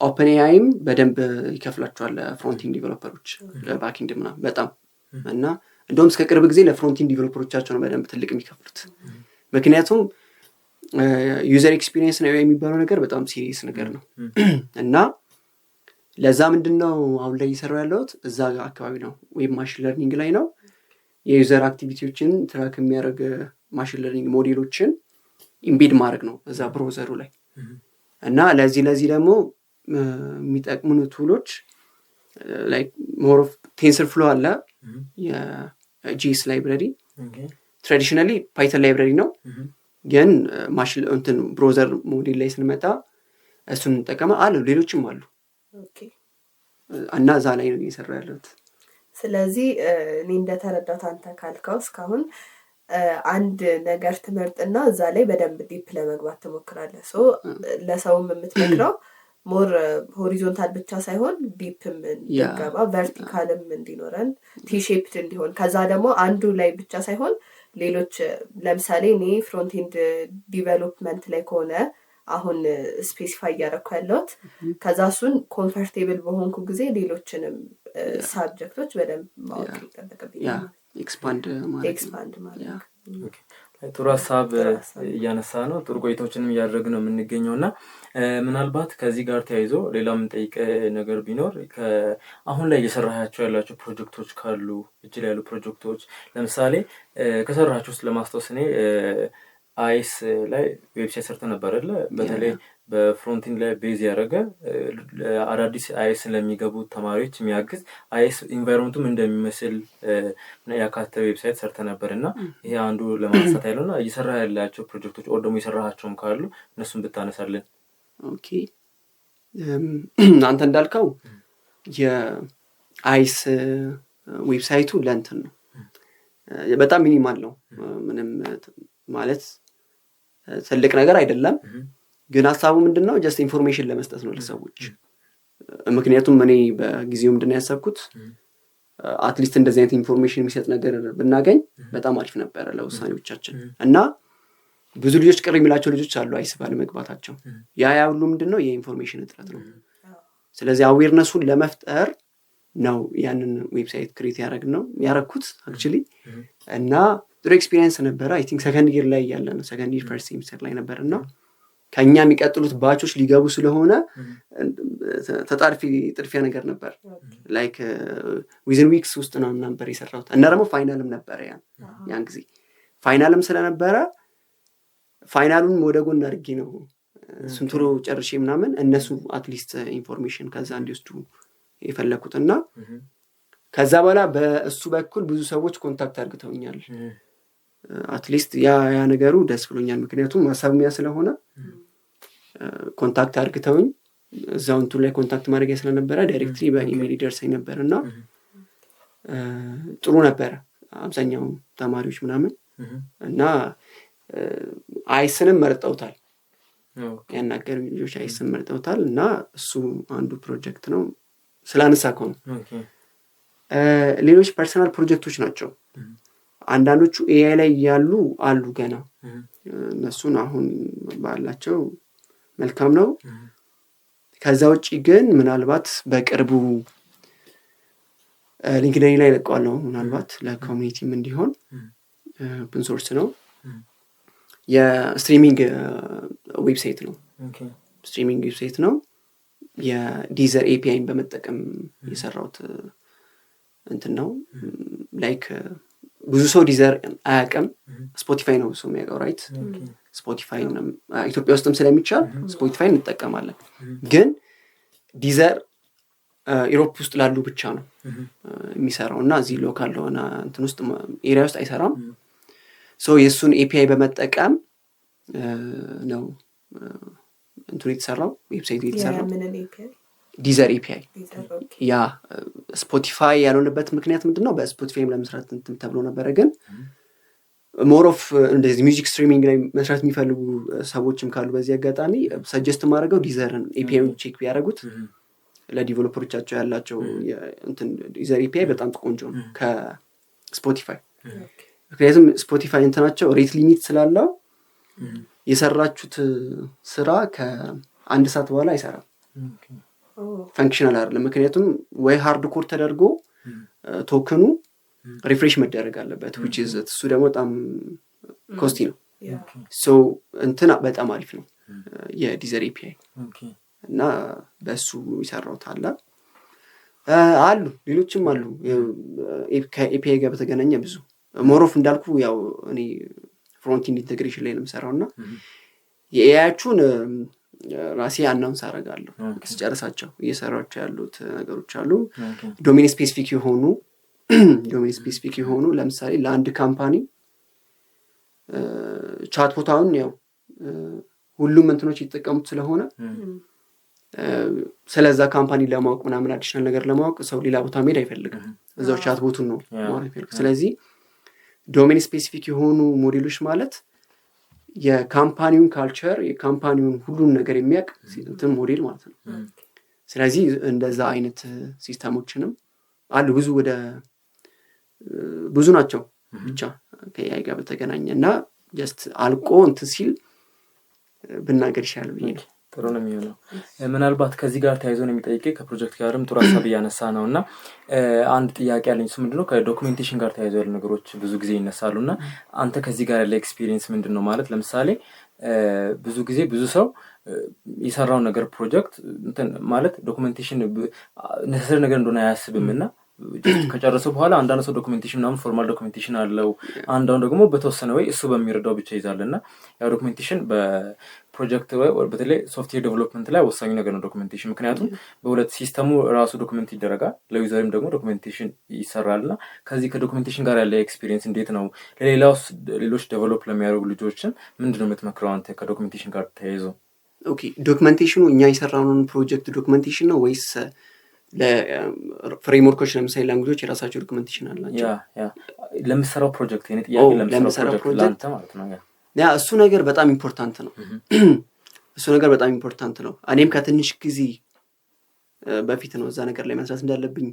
S3: ኦፕን ኤአይም በደንብ ይከፍላቸዋል ለፍሮንቲንድ ዲቨሎፐሮች ለባክኢንድ ምናምን በጣም እና እንደውም እስከ ቅርብ ጊዜ ለፍሮንቲንድ ዲቨሎፐሮቻቸው ነው በደንብ ትልቅ የሚከፍሉት። ምክንያቱም ዩዘር ኤክስፒሪየንስ ነው የሚባለው ነገር በጣም ሲሪየስ ነገር ነው። እና ለዛ ምንድነው አሁን ላይ እየሰራሁ ያለሁት እዛ አካባቢ ነው፣ ዌብ ማሽን ለርኒንግ ላይ ነው። የዩዘር አክቲቪቲዎችን ትራክ የሚያደርግ ማሽን ለርኒንግ ሞዴሎችን ኢምቤድ ማድረግ ነው እዛ ብሮዘሩ ላይ። እና ለዚህ ደግሞ የሚጠቅሙን ቱሎች ላይክ ሞር ኦፍ ቴንሰር ፍሎ አለ፣ የጂኤስ ላይብረሪ ትራዲሽናሊ ፓይተን ላይብረሪ ነው። ግን ማሽን ብሮዘር ሞዴል ላይ ስንመጣ እሱን እንጠቀማ አሉ፣ ሌሎችም አሉ። እና እዛ ላይ ነው እየሰራ ያለሁት።
S2: ስለዚህ እኔ እንደተረዳሁት አንተ ካልከው እስካሁን አንድ ነገር ትምህርትና እዛ ላይ በደንብ ዲፕ ለመግባት ትሞክራለህ። ሶ ለሰውም የምትመክረው ሞር ሆሪዞንታል ብቻ ሳይሆን ዲፕም እንዲገባ ቨርቲካልም እንዲኖረን ቲ-ሼፕድ እንዲሆን፣ ከዛ ደግሞ አንዱ ላይ ብቻ ሳይሆን ሌሎች ለምሳሌ እኔ ፍሮንት-ኤንድ ዲቨሎፕመንት ላይ ከሆነ አሁን ስፔሲፋይ እያደረኩ ያለሁት ከዛ እሱን ኮምፈርቴብል በሆንኩ ጊዜ ሌሎችንም ሳብጀክቶች በደንብ ማወቅ ይጠበቅብኛል።
S3: ኤክስፓንድ
S2: ማድረግ
S1: ጥሩ ሀሳብ እያነሳ ነው። ጥሩ ቆይታዎችንም እያደረግን ነው የምንገኘው እና ምናልባት ከዚህ ጋር ተያይዞ ሌላ የምንጠይቅ ነገር ቢኖር አሁን ላይ እየሰራሃቸው ያላቸው ፕሮጀክቶች ካሉ እጅ ላይ ያሉ ፕሮጀክቶች ለምሳሌ ከሰራሃቸው ውስጥ ለማስታወስ እኔ አይስ ላይ ዌብሳይት ሰርተ ነበር አይደለ? በተለይ በፍሮንቲንድ ላይ ቤዝ ያደረገ አዳዲስ አይስ ለሚገቡ ተማሪዎች የሚያግዝ አይስ ኢንቫይሮንመንቱም እንደሚመስል ያካተተ ዌብሳይት ሰርተ ነበር እና ይሄ አንዱ ለማንሳት ያለውና እየሰራ ያላቸው ፕሮጀክቶች ኦር ደግሞ የሰራሃቸውም ካሉ እነሱን ብታነሳልን።
S3: ኦኬ አንተ እንዳልከው የአይስ ዌብሳይቱ ለእንትን ነው በጣም ሚኒማል ነው። ምንም ማለት ትልቅ ነገር አይደለም። ግን ሀሳቡ ምንድነው ጀስት ኢንፎርሜሽን ለመስጠት ነው ለሰዎች። ምክንያቱም እኔ በጊዜው ምንድነው ያሰብኩት አትሊስት እንደዚህ አይነት ኢንፎርሜሽን የሚሰጥ ነገር ብናገኝ በጣም አሪፍ ነበር ለውሳኔዎቻችን። እና ብዙ ልጆች ቅር የሚላቸው ልጆች አሉ አይስ ባለመግባታቸው። ያ ሁሉ ምንድነው የኢንፎርሜሽን እጥረት ነው። ስለዚህ አዌርነሱን ለመፍጠር ነው ያንን ዌብሳይት ክሬት ያረኩት አክቹሊ። እና ጥሩ ኤክስፒሪየንስ ነበረ። አይ ቲንክ ሰከንድ ይር ላይ ያለ ነው፣ ሰከንድ ይር ፈርስት ሴሚስተር ላይ ነበርና ከኛ የሚቀጥሉት ባቾች ሊገቡ ስለሆነ ጥድፊያ ነገር ነበር። ላይክ ዊዝን ዊክስ ውስጥ ነው ነበር የሰራሁት። እና ደግሞ ፋይናልም ነበረ ያን ጊዜ ፋይናልም ስለነበረ ፋይናሉን ወደ ጎን አድርጌ ነው እሱን ቶሎ ጨርሼ ምናምን እነሱ አትሊስት ኢንፎርሜሽን ከዛ እንዲወስዱ የፈለኩትና ከዛ በኋላ በእሱ በኩል ብዙ ሰዎች ኮንታክት አድርገውኛል። አትሊስት ያ ነገሩ ደስ ብሎኛል። ምክንያቱም ሀሳብሚያ ስለሆነ ኮንታክት አድርገውኝ እዛው እንትን ላይ ኮንታክት ማድረግ ስለነበረ ዳይሬክትሊ በኢሜል ይደርሰኝ ነበርና ጥሩ ነበር አብዛኛው ተማሪዎች ምናምን እና አይስንም መርጠውታል። ያናገሩኝ ልጆች አይስን መርጠውታል እና እሱ አንዱ ፕሮጀክት ነው ስላነሳከው ነው። ሌሎች ፐርሰናል ፕሮጀክቶች ናቸው። አንዳንዶቹ ኤአይ ላይ ያሉ አሉ ገና እነሱን አሁን ባላቸው መልካም ነው። ከዛ ውጪ ግን ምናልባት በቅርቡ ሊንክድኢን ላይ ለቀዋለሁ ምናልባት ለኮሚኒቲም እንዲሆን ኦፕን ሶርስ ነው። የስትሪሚንግ ዌብሳይት ነው። ስትሪሚንግ ዌብሳይት ነው። የዲዘር ኤፒአይን በመጠቀም የሰራሁት እንትን ነው። ላይክ ብዙ ሰው ዲዘር አያውቅም። ስፖቲፋይ ነው ሰው የሚያውቀው ራይት። ስፖቲፋይ ኢትዮጵያ ውስጥም ስለሚቻል ስፖቲፋይ እንጠቀማለን። ግን ዲዘር ኢሮፕ ውስጥ ላሉ ብቻ ነው የሚሰራው እና እዚህ ሎካል ለሆነ እንትን ውስጥ ኤሪያ ውስጥ አይሰራም። ሶ የእሱን ኤፒአይ በመጠቀም ነው እንትኑ የተሰራው ዌብሳይቱ የተሰራው ዲዘር ኤፒአይ። ያ ስፖቲፋይ ያልሆነበት ምክንያት ምንድነው? በስፖቲፋይም ለመስራት እንትን ተብሎ ነበረ። ግን ሞር ኦፍ እንደዚህ ሚውዚክ ስትሪሚንግ ላይ መስራት የሚፈልጉ ሰዎችም ካሉ በዚህ አጋጣሚ ሰጀስት ማድረገው ዲዘርን ኤፒአይውን ቼክ ቢያደርጉት ለዲቨሎፐሮቻቸው ያላቸው እንትን ዲዘር ኤፒአይ በጣም ቆንጆ ነው ከስፖቲፋይ። ምክንያቱም ስፖቲፋይ እንትናቸው ሬት ሊሚት ስላለው የሰራችሁት ስራ ከአንድ ሰዓት በኋላ አይሰራም። ፈንክሽናል አይደለም። ምክንያቱም ወይ ሃርድ ኮር ተደርጎ ቶክኑ ሪፍሬሽ መደረግ አለበት which is እሱ ደግሞ በጣም ኮስቲ ነው። ሶ እንትና በጣም አሪፍ ነው የዲዘር ኤፒአይ እና በሱ ይሰራውት አሉ ሌሎችም አሉ ከኤፒአይ ጋር በተገናኘ ብዙ ሞሮፍ እንዳልኩ ያው እኔ ፍሮንት ኢንድ ኢንተግሬሽን ላይ ነው የምሰራውና የኤአይቹን ራሴ አናውንስ አደርጋለሁ ስጨርሳቸው እየሰራቸው ያሉት ነገሮች አሉ። ዶሜን ስፔሲፊክ የሆኑ ለምሳሌ ለአንድ ካምፓኒ ቻት ቦታውን ያው ሁሉም እንትኖች ይተጠቀሙት ስለሆነ ስለዛ ካምፓኒ ለማወቅ ምናምን አዲሽናል ነገር ለማወቅ ሰው ሌላ ቦታ መሄድ አይፈልግም። እዛው ቻት ቦቱን ነው ማለት ይፈልግ። ስለዚህ ዶሜን ስፔሲፊክ የሆኑ ሞዴሎች ማለት የካምፓኒውን ካልቸር የካምፓኒውን ሁሉን ነገር የሚያውቅ እንትን ሞዴል ማለት ነው። ስለዚህ እንደዛ አይነት ሲስተሞችንም አሉ። ብዙ ናቸው ብቻ ከኤአይ ጋር በተገናኘ እና ጀስት አልቆ እንትን ሲል ብናገር ይሻላል ብዬ ነው።
S1: ጥሩ ነው የሚሆነው። ምናልባት ከዚህ ጋር ተያይዞ ነው የሚጠይቀው ከፕሮጀክት ጋርም ጥሩ ሀሳብ እያነሳ ነውና አንድ ጥያቄ አለኝ። እሱ ምንድነው ከዶክመንቴሽን ጋር ተያይዞ ያሉ ነገሮች ብዙ ጊዜ ይነሳሉና አንተ ከዚህ ጋር ያለ ኤክስፒሪየንስ ምንድነው? ማለት ለምሳሌ ብዙ ጊዜ ብዙ ሰው የሰራው ነገር ፕሮጀክት እንትን ማለት ዶክመንቴሽን ነሰሰሪ ነገር እንደሆነ አያስብምና ከጨረሰው በኋላ አንዳንድ ሰው ዶክመንቴሽን ምናምን ፎርማል ዶክመንቴሽን አለው፣ አንዳንዱ ደግሞ በተወሰነ ወይ እሱ በሚረዳው ብቻ ይዛልና ያው ዶክመንቴሽን በፕሮጀክት ወይ በተለይ ሶፍትዌር ዴቨሎፕመንት ላይ ወሳኝ ነገር ነው ዶክመንቴሽን። ምክንያቱም በሁለት ሲስተሙ ራሱ ዶክመንት ይደረጋል፣ ለዩዘርም ደግሞ ዶክመንቴሽን ይሰራልና ከዚህ ከዶክመንቴሽን ጋር ያለ ኤክስፒሪየንስ እንዴት ነው? ሌሎች ዴቨሎፕ ለሚያደርጉ ልጆችን ምንድነው የምትመክረው አንተ ከዶክመንቴሽን ጋር ተያይዞ?
S3: ኦኬ ዶክመንቴሽኑ እኛ የሰራነውን ፕሮጀክት ዶክመንቴሽን ነው ወይስ ለፍሬምወርኮች ለምሳሌ ላንጉጆች የራሳቸው ዶክመንቴሽን አላቸው?
S1: ለምሰራው ፕሮጀክት የኔ ጥያቄ ለምሰራው ፕሮጀክት ማለት ነው።
S3: ያ እሱ ነገር በጣም ኢምፖርታንት ነው። እሱ ነገር በጣም ኢምፖርታንት ነው። እኔም ከትንሽ ጊዜ በፊት ነው እዛ ነገር ላይ መስራት እንዳለብኝ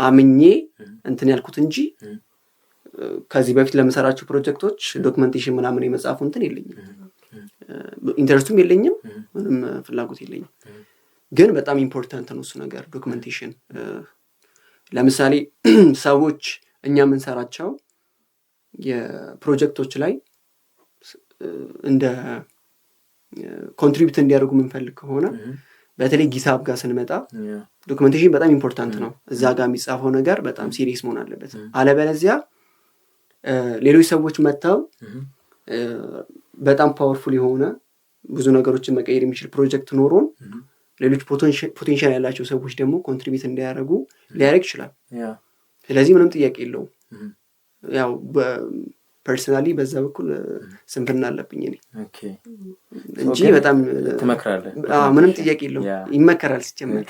S3: አምኜ እንትን ያልኩት እንጂ ከዚህ በፊት ለምሰራቸው ፕሮጀክቶች ዶክመንቴሽን ምናምን የመጻፉ እንትን የለኝም፣ ኢንተረስቱም የለኝም፣ ምንም ፍላጎት የለኝም። ግን በጣም ኢምፖርታንት ነው እሱ ነገር ዶክመንቴሽን። ለምሳሌ ሰዎች እኛ የምንሰራቸው የፕሮጀክቶች ላይ እንደ ኮንትሪቢዩት እንዲያደርጉ የምንፈልግ ከሆነ በተለይ ጊትሀብ ጋር ስንመጣ ዶክመንቴሽን በጣም ኢምፖርታንት ነው። እዛ ጋር የሚጻፈው ነገር በጣም ሲሪየስ መሆን አለበት። አለበለዚያ ሌሎች ሰዎች መጥተው በጣም ፓወርፉል የሆነ ብዙ ነገሮችን መቀየር የሚችል ፕሮጀክት ኖሮን ሌሎች ፖቴንሻል ያላቸው ሰዎች ደግሞ ኮንትሪቢዩት እንዲያደርጉ ሊያደርግ ይችላል። ስለዚህ ምንም ጥያቄ የለውም። ያው ፐርሰናሊ በዛ በኩል ስንፍና አለብኝ እኔ እንጂ በጣም
S1: ትመክራለህ?
S3: ምንም ጥያቄ የለውም ይመከራል ሲጀመር።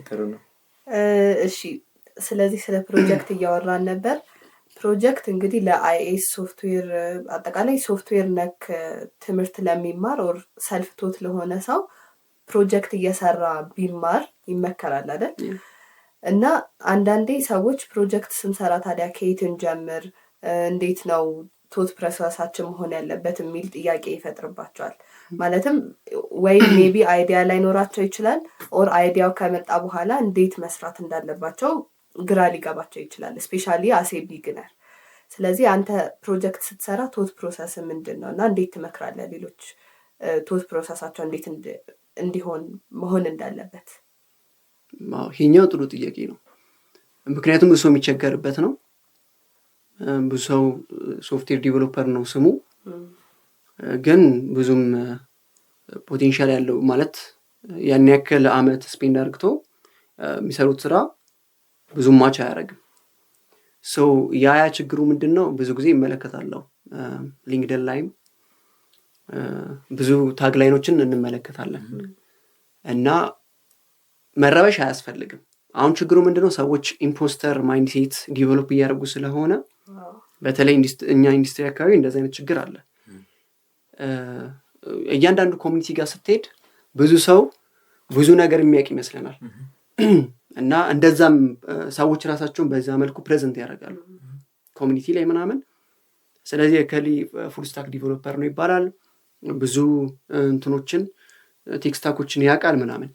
S1: ጥሩ ነው።
S2: እሺ ስለዚህ ስለ ፕሮጀክት እያወራን ነበር። ፕሮጀክት እንግዲህ ለአይኤስ ሶፍትዌር አጠቃላይ ሶፍትዌር ነክ ትምህርት ለሚማር ኦር ሰልፍ ቶት ለሆነ ሰው ፕሮጀክት እየሰራ ቢማር ይመከራል አይደል? እና አንዳንዴ ሰዎች ፕሮጀክት ስንሰራ ታዲያ ከየትን ጀምር እንዴት ነው ቶት ፕሮሰሳችን መሆን ያለበት የሚል ጥያቄ ይፈጥርባቸዋል። ማለትም ወይ ሜቢ አይዲያ ላይኖራቸው ይችላል ኦር አይዲያው ከመጣ በኋላ እንዴት መስራት እንዳለባቸው ግራ ሊገባቸው ይችላል ስፔሻሊ አሴ ቢግነር። ስለዚህ አንተ ፕሮጀክት ስትሰራ ቶት ፕሮሰስ ምንድን ነው እና እንዴት ትመክራለህ ሌሎች ቶት ፕሮሰሳቸው እንዴት እንዲሆን መሆን እንዳለበት?
S3: ይሄኛው ጥሩ ጥያቄ ነው። ምክንያቱም ብዙ ሰው የሚቸገርበት ነው። ብዙ ሰው ሶፍትዌር ዲቨሎፐር ነው ስሙ፣ ግን ብዙም ፖቴንሻል ያለው ማለት ያን ያክል አመት ስፔንድ አድርግቶ የሚሰሩት ስራ ብዙም ማች አያደርግም። ሰው ያ ችግሩ ምንድን ነው? ብዙ ጊዜ ይመለከታለሁ ሊንክድን ላይም ብዙ ታግላይኖችን እንመለከታለን እና መረበሽ አያስፈልግም። አሁን ችግሩ ምንድነው? ሰዎች ኢምፖስተር ማይንድሴት ዲቨሎፕ እያደረጉ ስለሆነ በተለይ እኛ ኢንዱስትሪ አካባቢ እንደዚህ አይነት ችግር አለ። እያንዳንዱ ኮሚኒቲ ጋር ስትሄድ ብዙ ሰው ብዙ ነገር የሚያውቅ ይመስለናል እና እንደዛም ሰዎች ራሳቸውን በዛ መልኩ ፕሬዘንት ያደርጋሉ ኮሚኒቲ ላይ ምናምን። ስለዚህ እከሊ ፉል ስታክ ዲቨሎፐር ነው ይባላል፣ ብዙ እንትኖችን ቴክስታኮችን ያውቃል ምናምን።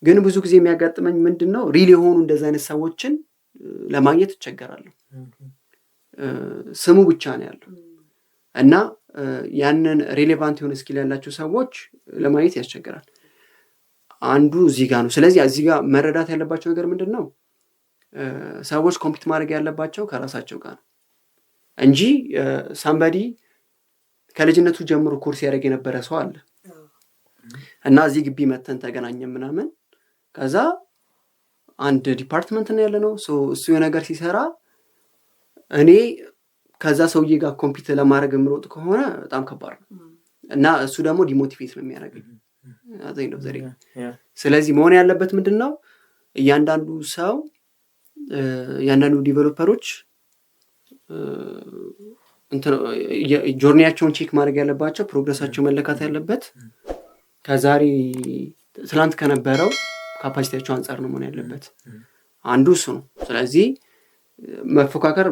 S3: ግን ብዙ ጊዜ የሚያጋጥመኝ ምንድነው ሪል የሆኑ እንደዛ አይነት ሰዎችን ለማግኘት እቸገራለሁ። ስሙ ብቻ ነው ያለው እና ያንን ሬሌቫንት የሆነ ስኪል ያላቸው ሰዎች ለማግኘት ያስቸግራል። አንዱ እዚህ ጋር ነው። ስለዚህ እዚህ ጋር መረዳት ያለባቸው ነገር ምንድነው? ሰዎች ኮምፒት ማድረግ ያለባቸው ከራሳቸው ጋር ነው እንጂ ሳምባዲ ከልጅነቱ ጀምሮ ኮርስ ያደርግ የነበረ ሰው አለ እና እዚህ ግቢ መተን ተገናኘን ምናምን፣ ከዛ አንድ ዲፓርትመንት ነው ያለነው። እሱ የነገር ሲሰራ እኔ ከዛ ሰውዬ ጋር ኮምፒት ለማድረግ የምሮጥ ከሆነ በጣም ከባድ ነው እና እሱ ደግሞ ዲሞቲቬት ነው የሚያደርገኝ አዘኝ ነው ዘሬ። ስለዚህ መሆን ያለበት ምንድነው? እያንዳንዱ ሰው እያንዳንዱ ዲቨሎፐሮች ጆርኒያቸውን ቼክ ማድረግ ያለባቸው፣ ፕሮግረሳቸው መለካት ያለበት ከዛሬ ትላንት ከነበረው ካፓሲቲያቸው አንጻር ነው መሆን ያለበት። አንዱ እሱ ነው። ስለዚህ መፎካከር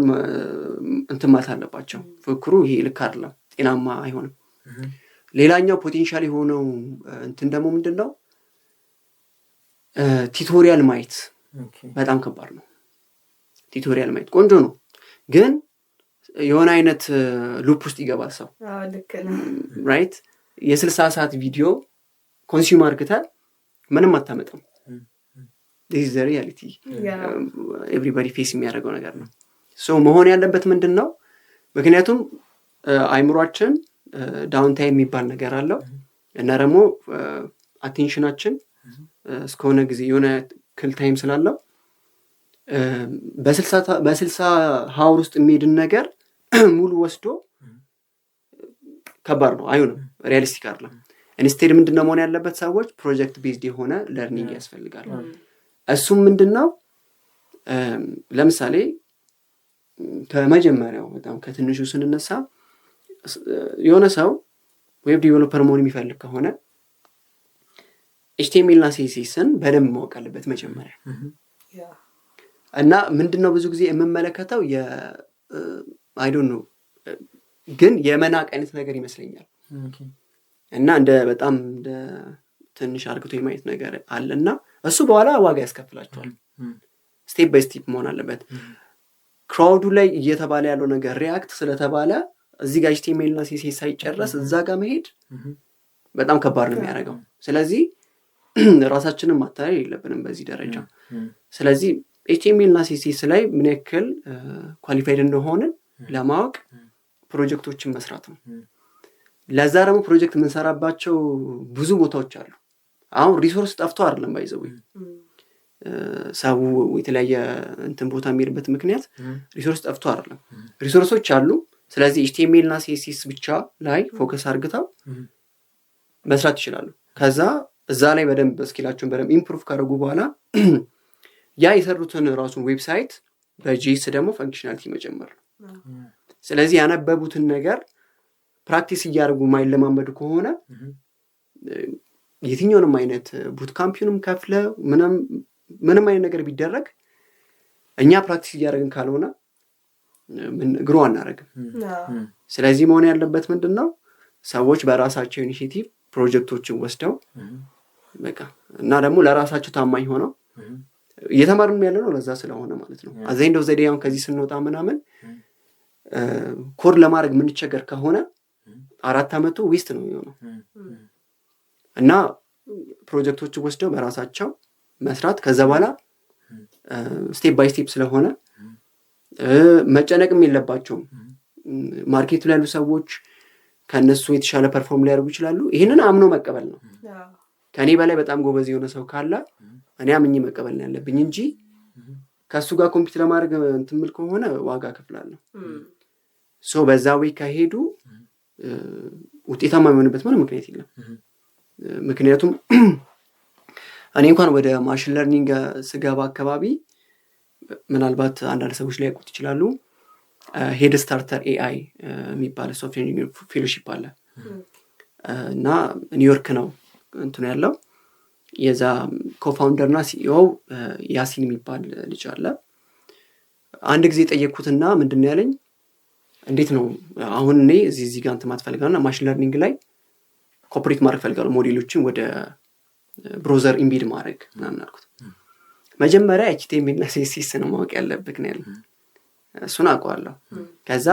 S3: እንትን ማለት አለባቸው። ፍክሩ ይሄ ልክ አይደለም፣ ጤናማ አይሆንም። ሌላኛው ፖቴንሻል የሆነው እንትን ደግሞ ምንድነው? ቲቶሪያል ማየት በጣም ከባድ ነው። ቲቶሪያል ማየት ቆንጆ ነው፣ ግን የሆነ አይነት ሉፕ ውስጥ ይገባል ሰው።
S2: ልክ ነው
S3: ራይት። የ60 ሰዓት ቪዲዮ ኮንሱም አድርገህ ምንም አታመጣም። this is the reality everybody face የሚያደርገው ነገር ነው። መሆን ያለበት ምንድነው? ምክንያቱም አይምሯችን ዳውን ታይም የሚባል ነገር አለው እና ደግሞ አቴንሽናችን እስከሆነ ጊዜ የሆነ ክል ታይም ስላለው በ60 ሃውር ውስጥ የሚሄድን ነገር ሙሉ ወስዶ ከባድ ነው፣ አይሆንም፣ ሪያሊስቲክ አይደለም። ኢንስቴድ ምንድነው መሆን ያለበት? ሰዎች ፕሮጀክት ቤዝድ የሆነ ለርኒንግ ያስፈልጋል። እሱም ምንድነው? ለምሳሌ ከመጀመሪያው በጣም ከትንሹ ስንነሳ የሆነ ሰው ዌብ ዲቨሎፐር መሆን የሚፈልግ ከሆነ HTML እና CSSን በደንብ ማወቅ አለበት መጀመሪያ። እና ምንድነው ብዙ ጊዜ የምመለከተው I don't know ግን የመናቅ አይነት ነገር ይመስለኛል እና እንደ በጣም እንደ ትንሽ አርግቶ የማየት ነገር አለና እሱ በኋላ ዋጋ ያስከፍላቸዋል። ስቴፕ ባይ ስቴፕ መሆን አለበት። ክራውዱ ላይ እየተባለ ያለው ነገር ሪያክት ስለተባለ እዚህ ጋር HTML እና CSS ሳይጨረስ እዛ ጋር መሄድ በጣም ከባድ ነው የሚያደርገው። ስለዚህ ራሳችንን ማታለል የለብንም በዚህ ደረጃ። ስለዚህ HTML እና CSS ላይ ምን ያክል ኳሊፋይድ እንደሆንን ለማወቅ ፕሮጀክቶችን መስራት ነው። ለዛ ደግሞ ፕሮጀክት የምንሰራባቸው ብዙ ቦታዎች አሉ። አሁን ሪሶርስ ጠፍቶ አይደለም ባይዘው፣ ሰው የተለያየ እንትን ቦታ የሚሄድበት ምክንያት ሪሶርስ ጠፍቶ አይደለም፣ ሪሶርሶች አሉ። ስለዚህ HTML እና CSS ብቻ ላይ ፎከስ አድርገው መስራት ይችላሉ። ከዛ እዛ ላይ በደንብ ስኪላቸውን በደንብ ኢምፕሩቭ ካደረጉ በኋላ ያ የሰሩትን ራሱን ዌብሳይት በጂኤስ ደግሞ ፈንክሽናሊቲ መጨመር ነው። ስለዚህ ያነበቡትን ነገር ፕራክቲስ እያደረጉ ማይለማመዱ ከሆነ የትኛውንም አይነት ቡት ካምፒውንም ከፍለ ምንም አይነት ነገር ቢደረግ እኛ ፕራክቲስ እያደረግን ካልሆነ ግሮ አናደርግም። ስለዚህ መሆን ያለበት ምንድን ነው? ሰዎች በራሳቸው ኢኒሼቲቭ ፕሮጀክቶችን ወስደው በቃ እና ደግሞ ለራሳቸው ታማኝ ሆነው እየተማርን ያለ ነው ለዛ ስለሆነ ማለት ነው። አዘይንዶ ዘዴያውን ከዚህ ስንወጣ ምናምን ኮድ ለማድረግ የምንቸገር ከሆነ 4 ዓመቱ ዌስት ነው የሚሆነው። እና ፕሮጀክቶችን ወስደው በራሳቸው መስራት ከዛ በኋላ ስቴፕ ባይ ስቴፕ ስለሆነ መጨነቅም የለባቸውም። ማርኬቱ ላይ ያሉ ሰዎች ከነሱ የተሻለ ፐርፎርም ሊያደርጉ ይችላሉ። ይሄንን አምኖ መቀበል ነው። ከኔ በላይ በጣም ጎበዝ የሆነ ሰው ካለ እኔ አምኜ መቀበል ነው ያለብኝ እንጂ ከሱ ጋር ኮምፒት ለማድረግ እንትምል ከሆነ ዋጋ ከፍላለሁ። ሶ በዛ ወይ ከሄዱ ውጤታማ የሚሆንበት ምንም ምክንያት የለም። ምክንያቱም እኔ እንኳን ወደ ማሽን ለርኒንግ ስገባ አካባቢ ምናልባት አንዳንድ ሰዎች ላይ ያውቁት ይችላሉ። ሄድ ስታርተር AI የሚባል ሶፍትዌር ኢንጂነሪንግ ፌሎሺፕ አለ እና ኒውዮርክ ነው እንትኑ ያለው። የዛ ኮፋውንደር እና CEO ያሲን የሚባል ልጅ አለ። አንድ ጊዜ ጠየቅኩትና ምንድን ነው ያለኝ፣ እንዴት ነው አሁን እኔ እዚህ ጋር እንትን ማትፈልጋለና ማሽን ለርኒንግ ላይ ኮኦፕሬት ማድረግ ፈልጋለሁ፣ ሞዴሎችን ወደ ብሮዘር ኢምቤድ ማድረግ ምናምን አልኩት። መጀመሪያ HTML እና CSS ነው ማወቅ ያለብህ ነው ያለኝ። እሱን አውቀዋለሁ። ከዛ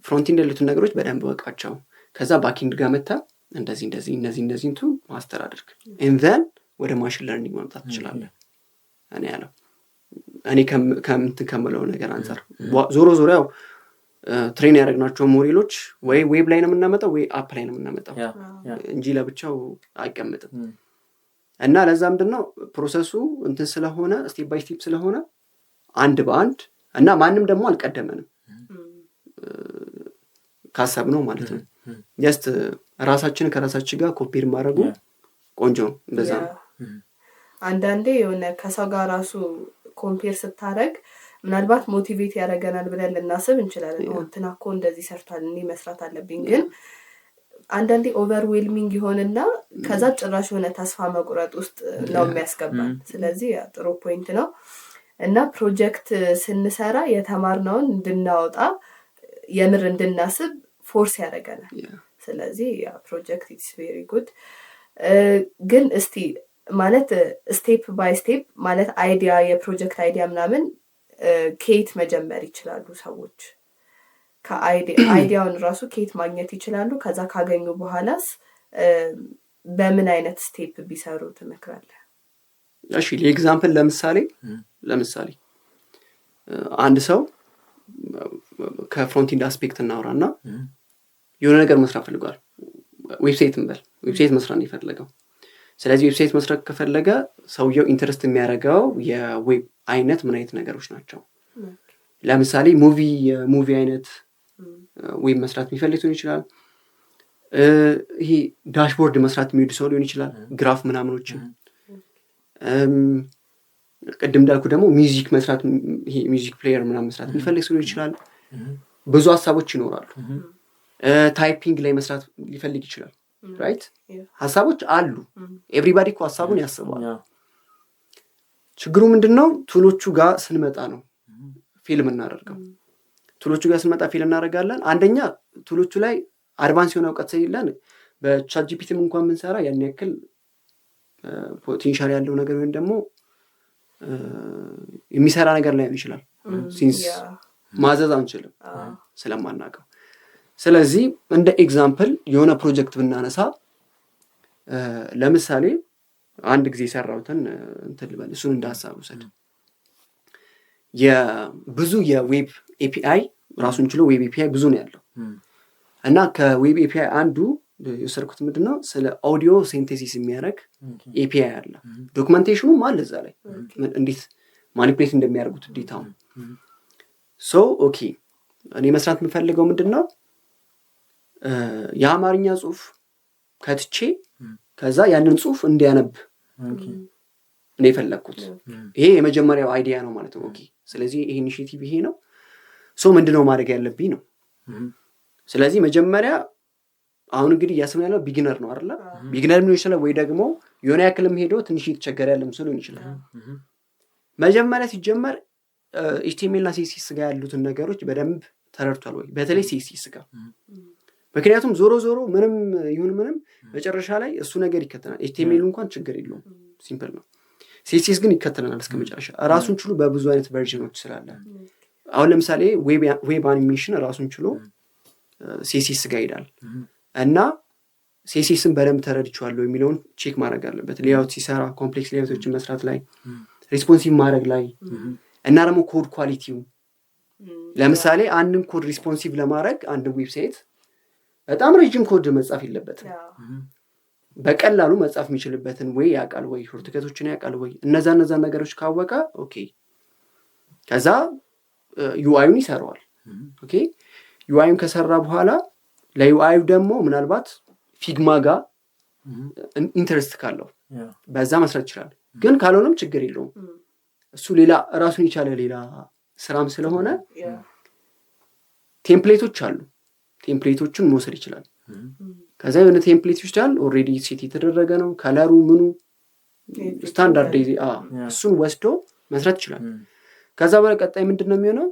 S3: ፍሮንቲንድ ያሉትን ነገሮች በደንብ ወቃቸው። ከዛ ባክኢንድ ጋር መታ እንደዚህ እንቱ ማስተር አድርግ and then ወደ ማሽን ለርኒንግ ማምጣት ትችላለህ እኔ ያለው። እኔ ከምለው ነገር አንፃር ዞሮ ያው ትሬን ያደረግናቸው ሞዴሎች ወይ ዌብ ላይ ነው የምናመጣው ወይ አፕ ላይ ነው የምናመጣው እንጂ ለብቻው አይቀመጥም። እና ለዛ ምንድነው ፕሮሰሱ እንትን ስለሆነ ስቴፕ ባይ ስቴፕ ስለሆነ አንድ በአንድ እና ማንም ደግሞ አልቀደመንም ካሰብ ነው ማለት ነው። ጀስት ራሳችንን ከራሳችን ጋር ኮምፔር ማድረጉ ቆንጆ ነው። እንደዛ ነው።
S2: አንዳንዴ የሆነ ከሰው ጋር ራሱ ኮምፔር ስታደርግ ምናልባት ሞቲቬት ያደርገናል ብለን ልናስብ እንችላለን። እንትና እኮ እንደዚህ ሰርቷል እኔ መስራት አለብኝ። ግን አንዳንዴ ኦቨርዌልሚንግ ይሆንና ከዛ ጭራሽ የሆነ ተስፋ መቁረጥ ውስጥ ነው የሚያስገባን። ስለዚህ ጥሩ ፖይንት ነው። እና ፕሮጀክት ስንሰራ የተማርነውን እንድናወጣ የምር እንድናስብ ፎርስ ያደርገናል። ስለዚህ ያ ፕሮጀክት ኢትስ ቬሪ ጉድ። ግን እስቲ ማለት ስቴፕ ባይ ስቴፕ ማለት አይዲያ የፕሮጀክት አይዲያ ምናምን ከየት መጀመር ይችላሉ ሰዎች? ከአይዲያውን ራሱ ከየት ማግኘት ይችላሉ? ከዛ ካገኙ በኋላስ በምን አይነት ስቴፕ ቢሰሩ ትመክራለህ?
S3: እሺ ለኤግዛምፕል ለምሳሌ አንድ ሰው ከፍሮንት ኢንድ አስፔክት እናወራና የሆነ ነገር መስራት ፈልጓል። ዌብሳይት መስራት ይፈልጋል። ስለዚህ ዌብሳይት መስራት ከፈለገ ሰውየው ኢንተረስት የሚያደርገው የዌብ አይነት ምን አይነት ነገሮች ናቸው? ለምሳሌ ሙቪ አይነት ዌብ መስራት የሚፈልግ ሊሆን ይችላል። ይሄ ዳሽቦርድ መስራት የሚወድ ሰው ሊሆን ይችላል። ግራፍ ምናምኖችን ቅድም እንዳልኩ ደግሞ ሚውዚክ መስራት ይሄ ሚውዚክ ፕሌየር ምናምን መስራት የሚፈልግ ሰው ሊሆን ይችላል። ብዙ ሀሳቦች ይኖራሉ። ታይፒንግ ላይ መስራት ሊፈልግ ይችላል። ራይት ሀሳቦች አሉ። ኤቭሪባዲ እኮ ሀሳቡን ያስባል። ችግሩ ምንድነው? ቱሎቹ ጋር ስንመጣ ነው ፊልም እናደርገው። ቱሎቹ ጋር ስንመጣ ፊልም እናደርጋለን። አንደኛ ቱሎቹ ላይ አድቫንስ የሆነ እውቀት ስለሌለን በቻት ጂፒቲም እንኳን ብንሰራ ያን ያክል ፖቴንሻል ያለው ነገር ወይም ደግሞ የሚሰራ ነገር ላይ ይችላል። ሲንስ ማዘዝ አንችልም ስለማናውቀው። ስለዚህ እንደ ኤግዛምፕል የሆነ ፕሮጀክት ብናነሳ ለምሳሌ አንድ ጊዜ ሰራውትን እንትን ልበል፣ እሱን እንዳሳብ ወሰድ። የብዙ የዌብ ኤፒአይ ራሱን ችሎ ዌብ ኤፒአይ ብዙ ነው ያለው እና ከዌብ ኤፒአይ አንዱ የወሰድኩት ምንድነው ስለ ኦዲዮ ሲንቴሲስ የሚያደርግ ኤፒአይ አለ። ዶክመንቴሽኑ አለ እዛ ላይ እንዴት ማኒፑሌት እንደሚያደርጉት ዴታው። ሶ ኦኬ እኔ መስራት የምፈልገው ምንድነው የአማርኛ ጽሁፍ ከትቼ ከዛ ያንን ጽሁፍ እንዲያነብ እኔ ፈለኩት። ይሄ የመጀመሪያው አይዲያ ነው ማለት ነው። ኦኬ ስለዚህ ይሄ ኢኒሺዬቲቭ ይሄ ነው። ሶ ምንድነው ማድረግ ያለብኝ ነው። ስለዚህ መጀመሪያ አሁን እንግዲህ ያስመን ያለው ቢጊነር ነው አይደል? ቢጊነር ምን ይችላል ወይ ደግሞ የሆነ ያክልም ሄዶ ትንሽ የተቸገረ ያለም ሰው ሊሆን ይችላል። መጀመሪያ ሲጀመር HTML እና CSS ጋር ያሉትን ነገሮች በደንብ ተረድቷል ወይ? በተለይ CSS ጋር ምክንያቱም ዞሮ ምንም ይሁን ምንም መጨረሻ ላይ እሱ ነገር ይከተላል። HTML እንኳን ችግር የለውም ሲምፕል ነው። CSS ግን ይከተላል እስከ መጨረሻ ራሱን ችሎ በብዙ አይነት ቨርዥኖች ስላለ አሁን ለምሳሌ ዌብ አኒሜሽን ራሱን ችሎ CSS ጋር ይሄዳል እና CSSን በደንብ ተረድቻለሁ የሚለውን ቼክ ማድረግ አለበት። ሌአውት ሲሰራ ኮምፕሌክስ ሌአውቶችን መስራት ላይ ሪስፖንሲቭ ማድረግ ላይ እና ደግሞ ኮድ ኳሊቲው ለምሳሌ አንድን ኮድ ሪስፖንሲቭ ለማድረግ አንድ ዌብሳይት በጣም ረጅም ኮድ መጻፍ የለበትም። በቀላሉ መጻፍ የሚችልበትን ወይ ያውቃል ወይ ሾርትከቶችን ያውቃል ወይ እነዛ ነገሮች ካወቀ ኦኬ ከዛ ዩአይውን ይሰራዋል። ኦኬ ዩአይውን ከሰራ በኋላ ለዩአይው ደግሞ ምናልባት ፊግማ ጋር ኢንተረስት ካለው በዛ መስራት ይችላል። ግን ካልሆነም ችግር የለውም እሱ ሌላ ራሱን የቻለ ሌላ ስራም ስለሆነ ቴምፕሌቶች አሉ። ቴምፕሌቶችን መውሰድ ይችላል። ከዛ የሆነ ቴምፕሌት ይችላል ኦልሬዲ ሴት የተደረገ ነው ከለሩ ምኑ ስታንዳርድ እሱን ወስዶ መስራት ይችላል። ከዛ በኋላ ቀጣይ ምንድነው የሚሆነው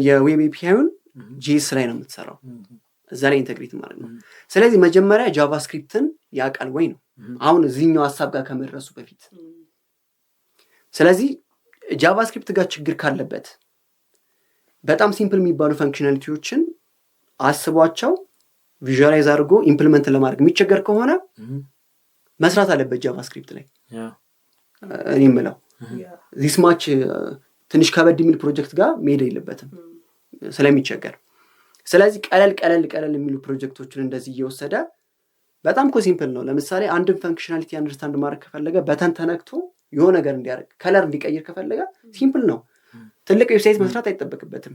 S3: የዌብ ኤፒአይውን JS ላይ ነው የምትሰራው እዛ ላይ ኢንተግሬት ማለት ነው። ስለዚህ መጀመሪያ ጃቫስክሪፕትን ያውቃል ወይ ነው አሁን እዚህኛው ሐሳብ ጋር ከመድረሱ በፊት። ስለዚህ ጃቫስክሪፕት ጋር ችግር ካለበት በጣም ሲምፕል የሚባሉ ፈንክሽናሊቲዎችን አስቧቸው ቪዥዋላይዝ አድርጎ ኢምፕሊመንት ለማድረግ የሚቸገር ከሆነ መስራት አለበት ጃቫስክሪፕት ላይ። እኔ የምለው ዚስ ማች ትንሽ ከበድ የሚል ፕሮጀክት ጋር መሄድ የለበትም ስለሚቸገር። ስለዚህ ቀለል የሚሉ ፕሮጀክቶችን እንደዚህ እየወሰደ በጣም ሲምፕል ነው። ለምሳሌ አንድን ፈንክሽናሊቲ አንደርስታንድ ማድረግ ከፈለገ በተን ተነክቶ የሆነ ነገር እንዲያደርግ ከለር እንዲቀይር ከፈለገ ሲምፕል ነው። ትልቅ ዌብሳይት መስራት አይጠበቅበትም።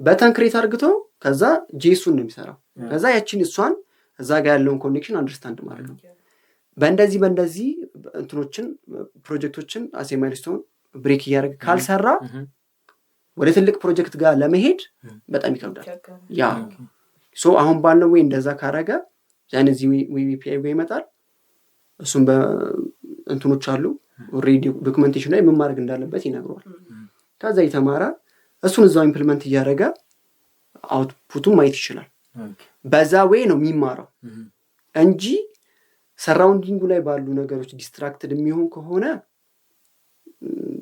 S3: በተን ክሬት አድርግቶ ከዛ JS-ን ነው የሚሰራው። ከዛ ያቺን እሷን እዛ ጋር ያለውን ኮኔክሽን አንደርስታንድ ማድረግ ነው። በእንደዚህ እንትኖችን ፕሮጀክቶችን አሴ ማይልስቶን ብሬክ እያደረገ ካልሰራ ወደ ትልቅ ፕሮጀክት ጋር ለመሄድ በጣም ይከብዳል። ያ ሶ አሁን ባለው ወይ እንደዛ ካረገ ያን እዚህ ዌብ API ጋር ይመጣል። እሱም በእንትኖች አሉ ኦልሬዲ ዶክመንቴሽን ላይ ምን ማድረግ እንዳለበት ይነግረዋል። ከዛ የተማረ እሱን እዛው ኢምፕሊመንት እያደረገ አውትፑቱን ማየት ይችላል። በዛ ወይ ነው የሚማረው እንጂ ሰራውንዲንጉ ላይ ባሉ ነገሮች ዲስትራክትድ የሚሆን ከሆነ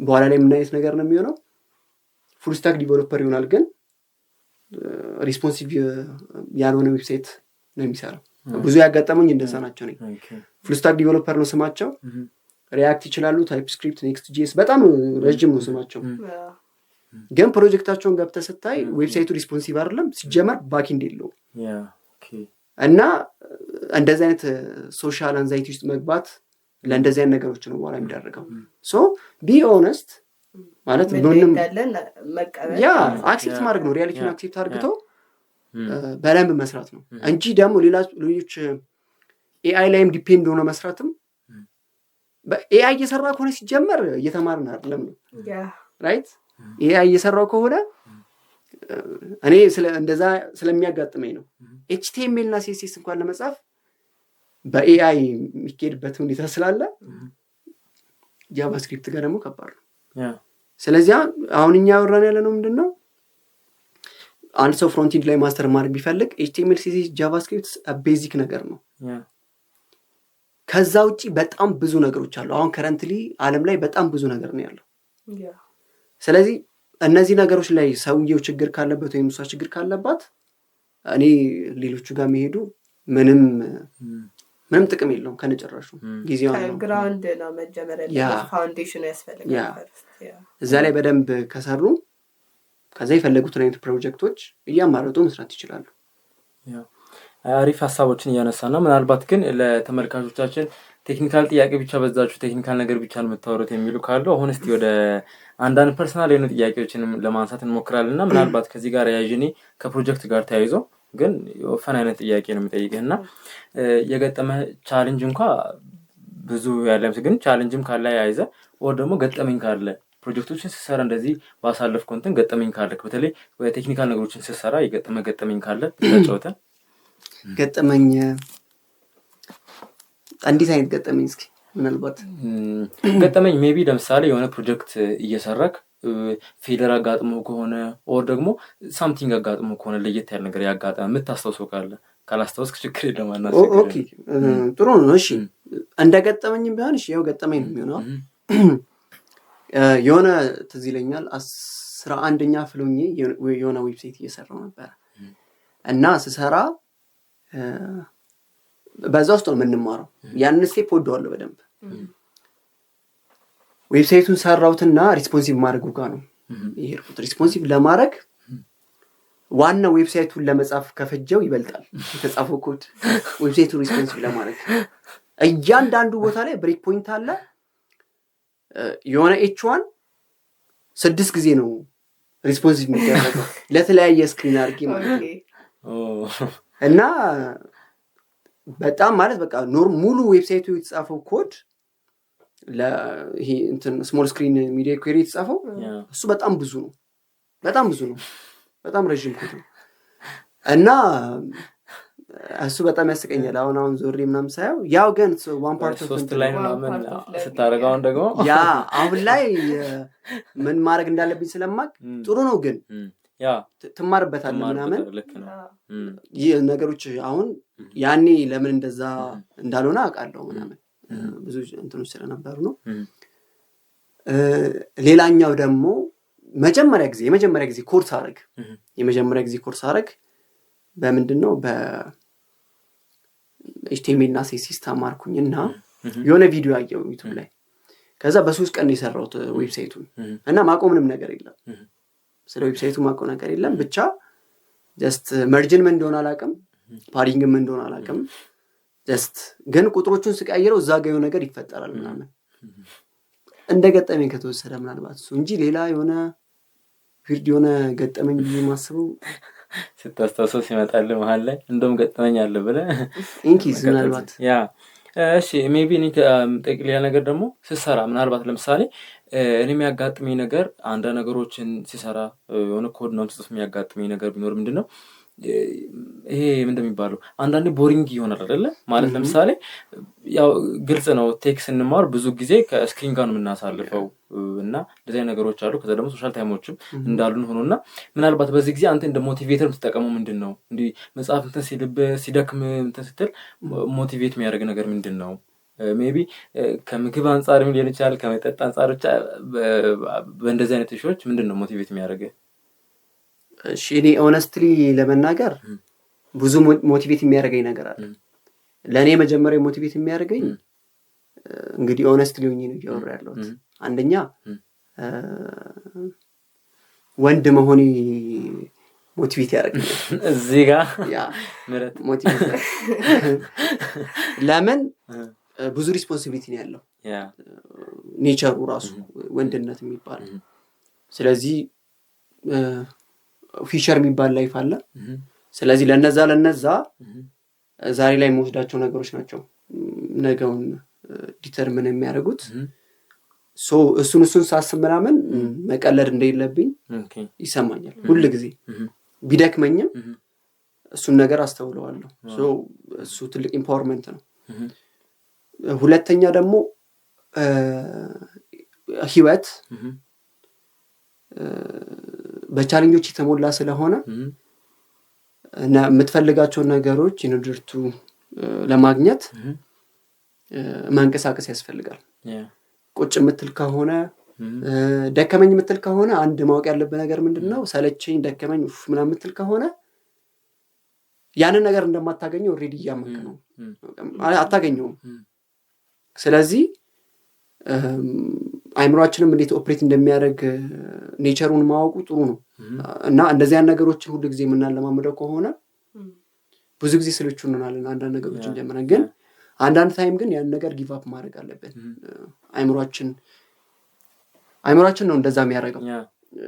S3: በኋላ ላይ ምን አይነት ነገር ነው የሚሆነው? ፉል ስታክ ዲቨሎፐር ይሆናል፣ ግን ሪስፖንሲቭ ያልሆነ ዌብሳይት ነው የሚሰራው። ብዙ ያጋጠመኝ እንደዛ ናቸው። ነኝ ፉል ስታክ ዲቨሎፐር ነው ስማቸው። ሪያክት ይችላሉ፣ ታይፕስክሪፕት፣ ኔክስት ጂኤስ በጣም ረጅም ነው ስማቸው። ግን ፕሮጀክታቸውን ገብተህ ስታይ ዌብሳይቱ ሪስፖንሲቭ አይደለም፣ ሲጀመር ባክኤንድ የለውም። እና እንደዚህ አይነት ሶሻል አንዛይቲ ውስጥ መግባት ለእንደዚህ አይነት ነገሮች ነው በኋላ የሚደረገው። ሶ ቢ ኦነስት ማለት ምንም ያ አክሴፕት ማድረግ ነው፣ ሪያሊቲውን አክሴፕት አድርግቶ በደንብ መስራት ነው እንጂ ደግሞ ሌሎች ኤአይ ላይም ዲፔንድ ሆነ መስራትም በኤአይ እየሰራ ከሆነ ሲጀመር እየተማርን አይደለም ነው ራይት። ኤአይ እየሰራው ከሆነ እኔ እንደዛ ስለሚያጋጥመኝ ነው። HTML እና CSS እንኳን ለመጻፍ በኤአይ የሚኬድበት ሁኔታ ስላለ ጃቫስክሪፕት ጋር ደግሞ ከባድ ነው። ስለዚህ አሁን እኛ ያወራን ያለ ነው ምንድነው አንድ ሰው ፍሮንት ኤንድ ላይ ማስተር ማድረግ ቢፈልግ HTML CSS ጃቫስክሪፕት ቤዚክ ነገር ነው። ከዛ ውጪ በጣም ብዙ ነገሮች አሉ። አሁን ከረንትሊ ዓለም ላይ በጣም ብዙ ነገር ነው ያለው። ስለዚህ እነዚህ ነገሮች ላይ ሰውየው ችግር ካለበት ወይም እሷ ችግር ካለባት እኔ ሌሎቹ ጋር መሄዱ ምንም ጥቅም የለውም ከነጨራሹ። ጊዜው ነው
S2: ግራውንድ ነው መጀመሪያ ፋውንዴሽን ያስፈልጋል።
S3: እዛ ላይ በደንብ ከሰሩ ከዛ የፈለጉትን አይነት ፕሮጀክቶች እያማረጡ መስራት ይችላሉ።
S1: አሪፍ ሀሳቦችን እያነሳና ምናልባት ግን ለተመልካቾቻችን ቴክኒካል ጥያቄ ብቻ በዛችሁ ቴክኒካል ነገር ብቻ ነው የምታወሩት የሚሉ ካሉ አሁን እስቲ ወደ አንዳንድ ፐርሰናል የሆኑ ጥያቄዎችንም ለማንሳት እንሞክራለን። እና ምናልባት ከዚህ ጋር ያዥኔ ከፕሮጀክት ጋር ተያይዞ ግን ፈን አይነት ጥያቄ ነው የሚጠይቅህ እና የገጠመ ቻሌንጅ እንኳ ብዙ ያለም ግን ቻሌንጅም ካለ ያይዘ ወር ደግሞ ገጠመኝ ካለ ፕሮጀክቶችን ስትሰራ እንደዚህ ባሳለፍከው እንትን ገጠመኝ ካለ በተለይ ቴክኒካል ነገሮችን ስትሰራ የገጠመ ገጠመኝ ካለ ተጫውተን
S3: ገጠመኝ እንዴት አይነት ገጠመኝ እስኪ ምናልባት
S1: ገጠመኝ ሜቢ ለምሳሌ የሆነ ፕሮጀክት እየሰራክ ፌለር አጋጥሞ ከሆነ ኦር ደግሞ ሳምቲንግ አጋጥሞ ከሆነ ለየት ያለ ነገር ያጋጠመ የምታስታውሰው ካለ ካላስታውስክ ችግር የለም አናስቸግር።
S3: ኦኬ ጥሩ ነው። እሺ እንደገጠመኝም ቢሆን እሺ ያው ገጠመኝ ነው የሚሆነው። የሆነ ትዝ ይለኛል 11ኛ ፍሎኜ የሆነ ዌብሳይት እየሰራው ነበር እና ስሰራ በዛ ውስጥ ነው የምንማረው። ያንን ስቴፕ ወደዋለሁ በደንብ። ዌብሳይቱን ሰራውትና ሪስፖንሲቭ ማድረጉ ጋር ነው ይሄርኩት። ሪስፖንሲቭ ለማድረግ ዋና ዌብሳይቱን ለመጻፍ ከፈጀው ይበልጣል የተጻፈው ኮድ ዌብሳይቱን ሪስፖንሲቭ ለማድረግ። እያንዳንዱ ቦታ ላይ ብሬክ ፖይንት አለ። የሆነ H1 6 ጊዜ ነው ሪስፖንሲቭ የሚደረገው ለተለያየ ስክሪን አድርጌ ማለት ነው። እና በጣም ማለት በቃ ሙሉ ዌብሳይቱ የተጻፈው ኮድ ለይሄ እንትን ስሞል ስክሪን ሚዲያ ኩዌሪ የተጻፈው እሱ በጣም ብዙ ነው። በጣም ረጅም ኮድ ነው እና እሱ በጣም ያስቀኛል። አሁን ዞሬ ምናምን ሳይው ያው ግን ዋን ፓርት ኦፍ
S1: 3 ላይን ምናምን ስታረጋው ደግሞ
S3: ያ አሁን ላይ ምን ማድረግ እንዳለብኝ ስለማቅ ጥሩ ነው ግን
S1: ያ
S3: ትማርበታለህ ምናምን ይሄ ነገሮች አሁን ያኔ ለምን እንደዛ እንዳልሆነ አውቃለሁ ምናምን ብዙ እንትኖች ስለነበሩ ነው። ሌላኛው ደግሞ የመጀመሪያ ጊዜ ኮርስ አረግ በምንድነው በኤችቲኤምኤል እና ሲኤስኤስ ተማርኩኝና የሆነ ቪዲዮ ያየው ዩቲዩብ ላይ ከዛ በ3 ቀን የሰራሁት ዌብሳይቱን እና ማቆም ምንም ነገር የለም። ስለ ዌብሳይቱ ማቆም ነገር የለም። ብቻ ጀስት መርጅን ምን እንደሆነ አላውቅም፣ ፓዲንግ ምን እንደሆነ አላውቅም። ጀስት ግን ቁጥሮቹን ስቀይረው እዛ ጋር የሆነ ነገር ይፈጠራል ምናምን እንደገጠመኝ ከተወሰደ ምናልባት እሱ እንጂ ሌላ የሆነ ቪዲዮ የሆነ ገጠመኝ ብዬ ማስበው
S1: ስታስታውሰው ሲመጣል መሀል ላይ እንደውም ገጠመኝ አለ ብለህ
S3: ኢንኪዝ ምናልባት
S1: ያ እሺ ሜቢ እኔ ጠቅላላ ነገር ደግሞ ስሰራ ምናልባት ለምሳሌ እኔ የሚያጋጥመኝ ነገር አንድ ነገሮችን ሲሰራ የሆነ ኮድ ነው ጽፍ የሚያጋጥመኝ ነገር ቢኖር ምንድነው ይሄ ምን እንደሚባለው አንዳንዴ ቦሪንግ ይሆናል አይደለ? ማለት ለምሳሌ ያው ግልጽ ነው ቴክስ እንማር ብዙ ጊዜ ከስክሪን ጋር ነው የምናሳልፈው እና እንደዚህ አይነት ነገሮች አሉ። ከዛ ደግሞ ሶሻል ታይሞችም እንዳሉን ሆኖና ምናልባት በዚህ ጊዜ አንተ እንደ ሞቲቬተር የምትጠቀመው ምንድነው? እንዲህ መጽሐፍ እንትን ሲደክም እንትን ስትል ሞቲቬት የሚያደርግ ነገር ምንድነው? ሜቢ ከምግብ አንፃርም ሊሆን ይችላል፣ ከመጠጥ አንፃር ብቻ በእንደዚህ አይነት ሾዎች ምንድነው ሞቲቬት የሚያደርግ?
S3: እሺ እኔ ኦነስትሊ ለመናገር ብዙ ሞቲቬት የሚያደርገኝ ነገር አለ። ለኔ መጀመሪያ ሞቲቬት የሚያደርገኝ እንግዲህ ኦነስትሊ ሆኜ ነው እያወራ ያለሁት። አንደኛ ወንድ መሆኔ ሞቲቬት ያደርገኛል
S1: እዚህ ጋር
S3: ያ ምረት ሞቲቬት ለምን ብዙ ሪስፖንሲቢሊቲ ነው ያለው
S1: ያ
S3: ኔቸሩ ራሱ ወንድነት የሚባል። ስለዚህ ፊቸር የሚባል ላይፍ አለ። ስለዚህ ለነዛ ዛሬ ላይ የምወስዳቸው ነገሮች ናቸው ነገውን ዲተርሚን የሚያደርጉት። እሱን ሳስብ ምናምን መቀለድ እንደሌለብኝ ይሰማኛል። ሁል ጊዜ ቢደክመኝም እሱን ነገር አስተውለዋለሁ። እሱ ትልቅ ኢምፓወርመንት ነው። ሁለተኛ ደግሞ ህይወት በቻሌንጆች የተሞላ ስለሆነ እና የምትፈልጋቸውን ነገሮች ኢንድርቱ ለማግኘት መንቀሳቀስ ያስፈልጋል። ቁጭ የምትል ከሆነ ደከመኝ የምትል ከሆነ አንድ ማወቅ ያለብህ ነገር ምንድነው? ሰለቸኝ ደከመኝ ምናምን የምትል ከሆነ ያንን ነገር እንደማታገኘው ኦሬዲ እያመንክ ነው፣ አታገኘውም። ስለዚህ አይምሮአችንም እንዴት ኦፕሬት እንደሚያደርግ ኔቸሩን ማወቁ ጥሩ ነው እና እንደዚህ አይነት ነገሮችን ሁሉ ጊዜ የምናለማምደው ከሆነ ብዙ ጊዜ ስልቹ እንሆናለን አንዳንድ ነገሮችን ጀምረን፣ ግን አንዳንድ ታይም ግን ያን ነገር ጊቭ አፕ ማድረግ አለብን። አይምሯችን ነው እንደዛ የሚያደርገው።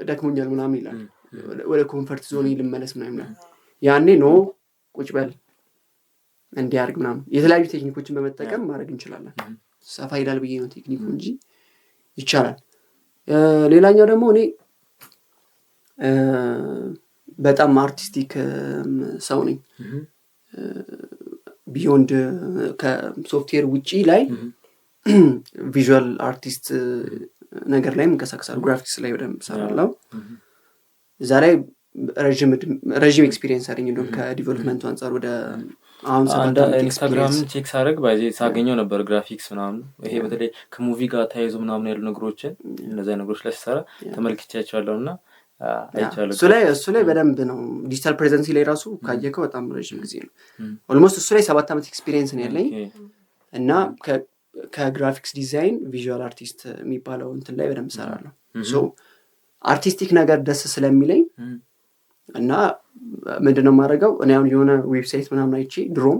S3: ደክሞኛል ምናምን ይላል፣ ወደ ኮምፈርት ዞን ልመለስ ምናምን። ያኔ ኖ ቁጭ በል እንዲያርግ ምናምን የተለያዩ ቴክኒኮችን በመጠቀም ማድረግ እንችላለን። ሰፋ ይላል ብዬ ነው ቴክኒኩ እንጂ ይቻላል። ሌላኛው ደግሞ እኔ በጣም አርቲስቲክ ሰው ነኝ። ቢዮንድ ከሶፍትዌር ውጪ ላይ ቪዥዋል አርቲስት ነገር ላይ እንቀሳቀሳለሁ። ግራፊክስ ላይ በደንብ እሰራለሁ። እዛ ላይ ረዥም ኤክስፒሪየንስ አለኝ። እንደውም ከዲቨሎፕመንቱ አንጻር ወደ አሁን
S1: ኢንስታግራምን ቼክ ሳደርግ ሳገኘው ነበር ግራፊክስ ምናምን። ይሄ በተለይ ከሙቪ ጋር ተያይዞ ምናምን ያሉ ነገሮችን እነዚያ ነገሮች ላይ ሲሰራ ተመልክቻቸዋለሁ እና
S3: እሱ ላይ በደንብ ነው። ዲጂታል ፕሬዘንሲ ላይ ራሱ ካየከው በጣም ረዥም ጊዜ ነው። ኦልሞስት እሱ ላይ 7 ዓመት ኤክስፒሪየንስ ነው ያለኝ እና ከግራፊክስ ዲዛይን ቪዥዋል አርቲስት የሚባለው እንትን ላይ በደንብ እሰራለሁ። ሶ አርቲስቲክ ነገር ደስ ስለሚለኝ እና ምንድነው የማደርገው እኔ አሁን የሆነ ዌብሳይት ምናምን አይቼ ድሮም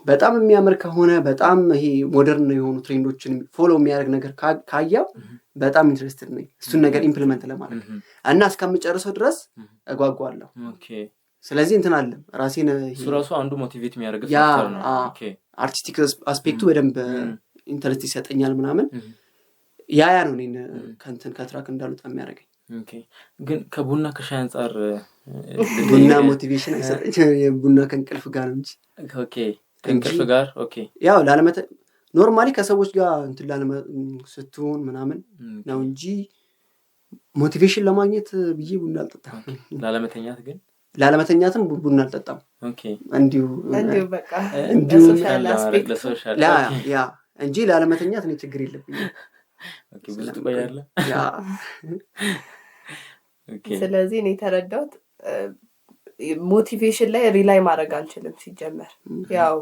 S3: በጣም የሚያምር ከሆነ በጣም ይሄ ሞደርን የሆኑ ትሬንዶችን ፎሎ የሚያደርግ ነገር ካየው በጣም ኢንትረስትድ ነኝ እሱን ነገር ኢምፕሊመንት ለማድረግ እና እስከምጨርሰው ድረስ እጓጓለሁ። ስለዚህ እንትን አለ ራሴን
S1: እሱ ራሱ አንዱ ሞቲቬት የሚያደርግ ፋክተር ነው።
S3: አርቲስቲክ አስፔክቱ በደንብ ኢንተረስት ይሰጠኛል ምናምን ያ ነው እኔን ከእንትን ከትራክ እንዳልወጣ የሚያደርገኝ።
S1: ግን ከቡና ከሻይ አንጻር
S3: ቡና ሞቲቬሽን አይሰጠኝም። የቡና ከእንቅልፍ ጋር ነው እንጂ
S1: ከእንቅልፍ ጋር
S3: ያው ኖርማሊ ከሰዎች ጋር እንትን ስትሆን ምናምን ነው እንጂ ሞቲቬሽን ለማግኘት ብዬ ቡና አልጠጣም። ላለመተኛትም ቡና አልጠጣም። እንዲሁ
S2: በቃ
S3: ያ እንጂ ላለመተኛት እኔ ችግር የለብኝም።
S1: ብዙ ትቆያለህ።
S2: ስለዚህ እኔ የተረዳሁት ሞቲቬሽን ላይ ሪላይ ማድረግ አንችልም ሲጀመር። ያው